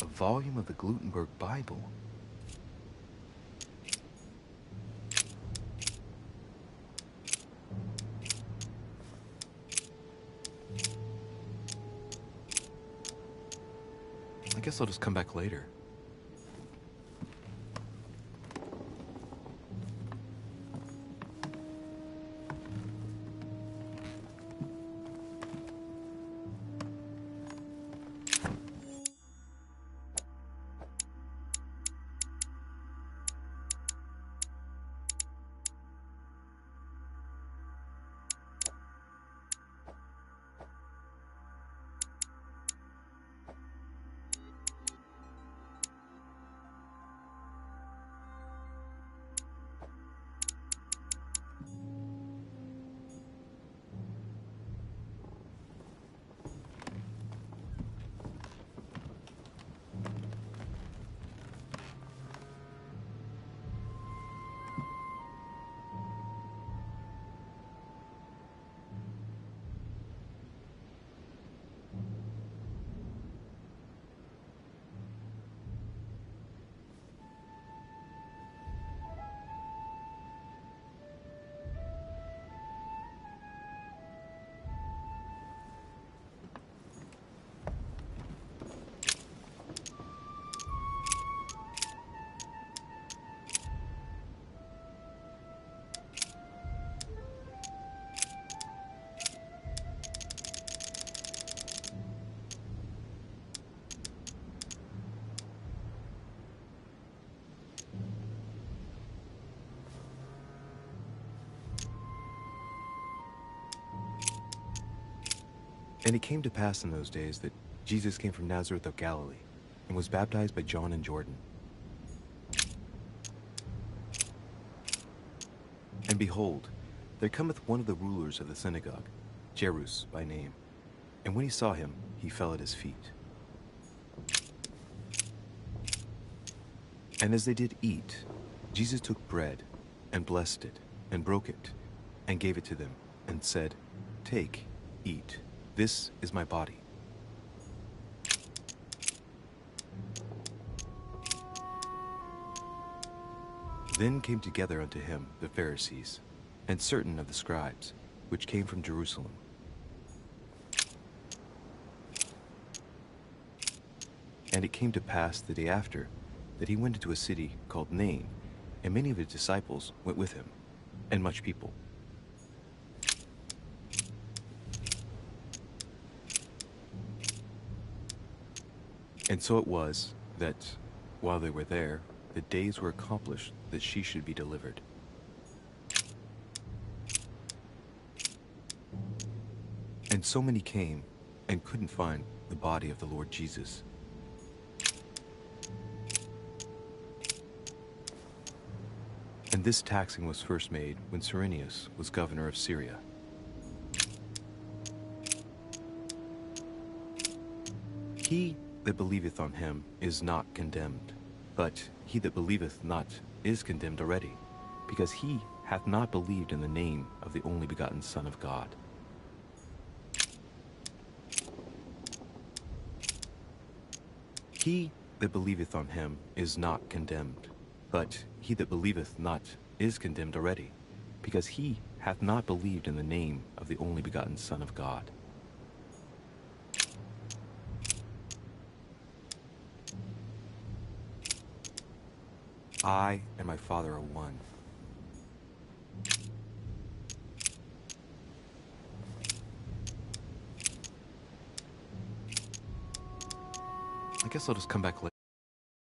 A volume of the Gutenberg Bible. I guess I'll just come back later. And it came to pass in those days that Jesus came from Nazareth of Galilee and was baptized by John in Jordan. And behold, there cometh one of the rulers of the synagogue, Jairus by name. And when he saw him, he fell at his feet. And as they did eat, Jesus took bread, and blessed it, and broke it, and gave it to them, and said, Take, eat. This is my body. Then came together unto him the Pharisees, and certain of the scribes, which came from Jerusalem. And it came to pass the day after, that he went into a city called Nain, and many of his disciples went with him, and much people. And so it was that, while they were there, the days were accomplished that she should be delivered. And so many came, and couldn't find the body of the Lord Jesus. this taxing was first made when Cyrenius was governor of Syria. He that believeth on him is not condemned, but he that believeth not is condemned already, because he hath not believed in the name of the only begotten Son of God. He that believeth on him is not condemned, but he that believeth not is condemned already, because he hath not believed in the name of the only begotten Son of God. I and my Father are one. I guess I'll just come back later.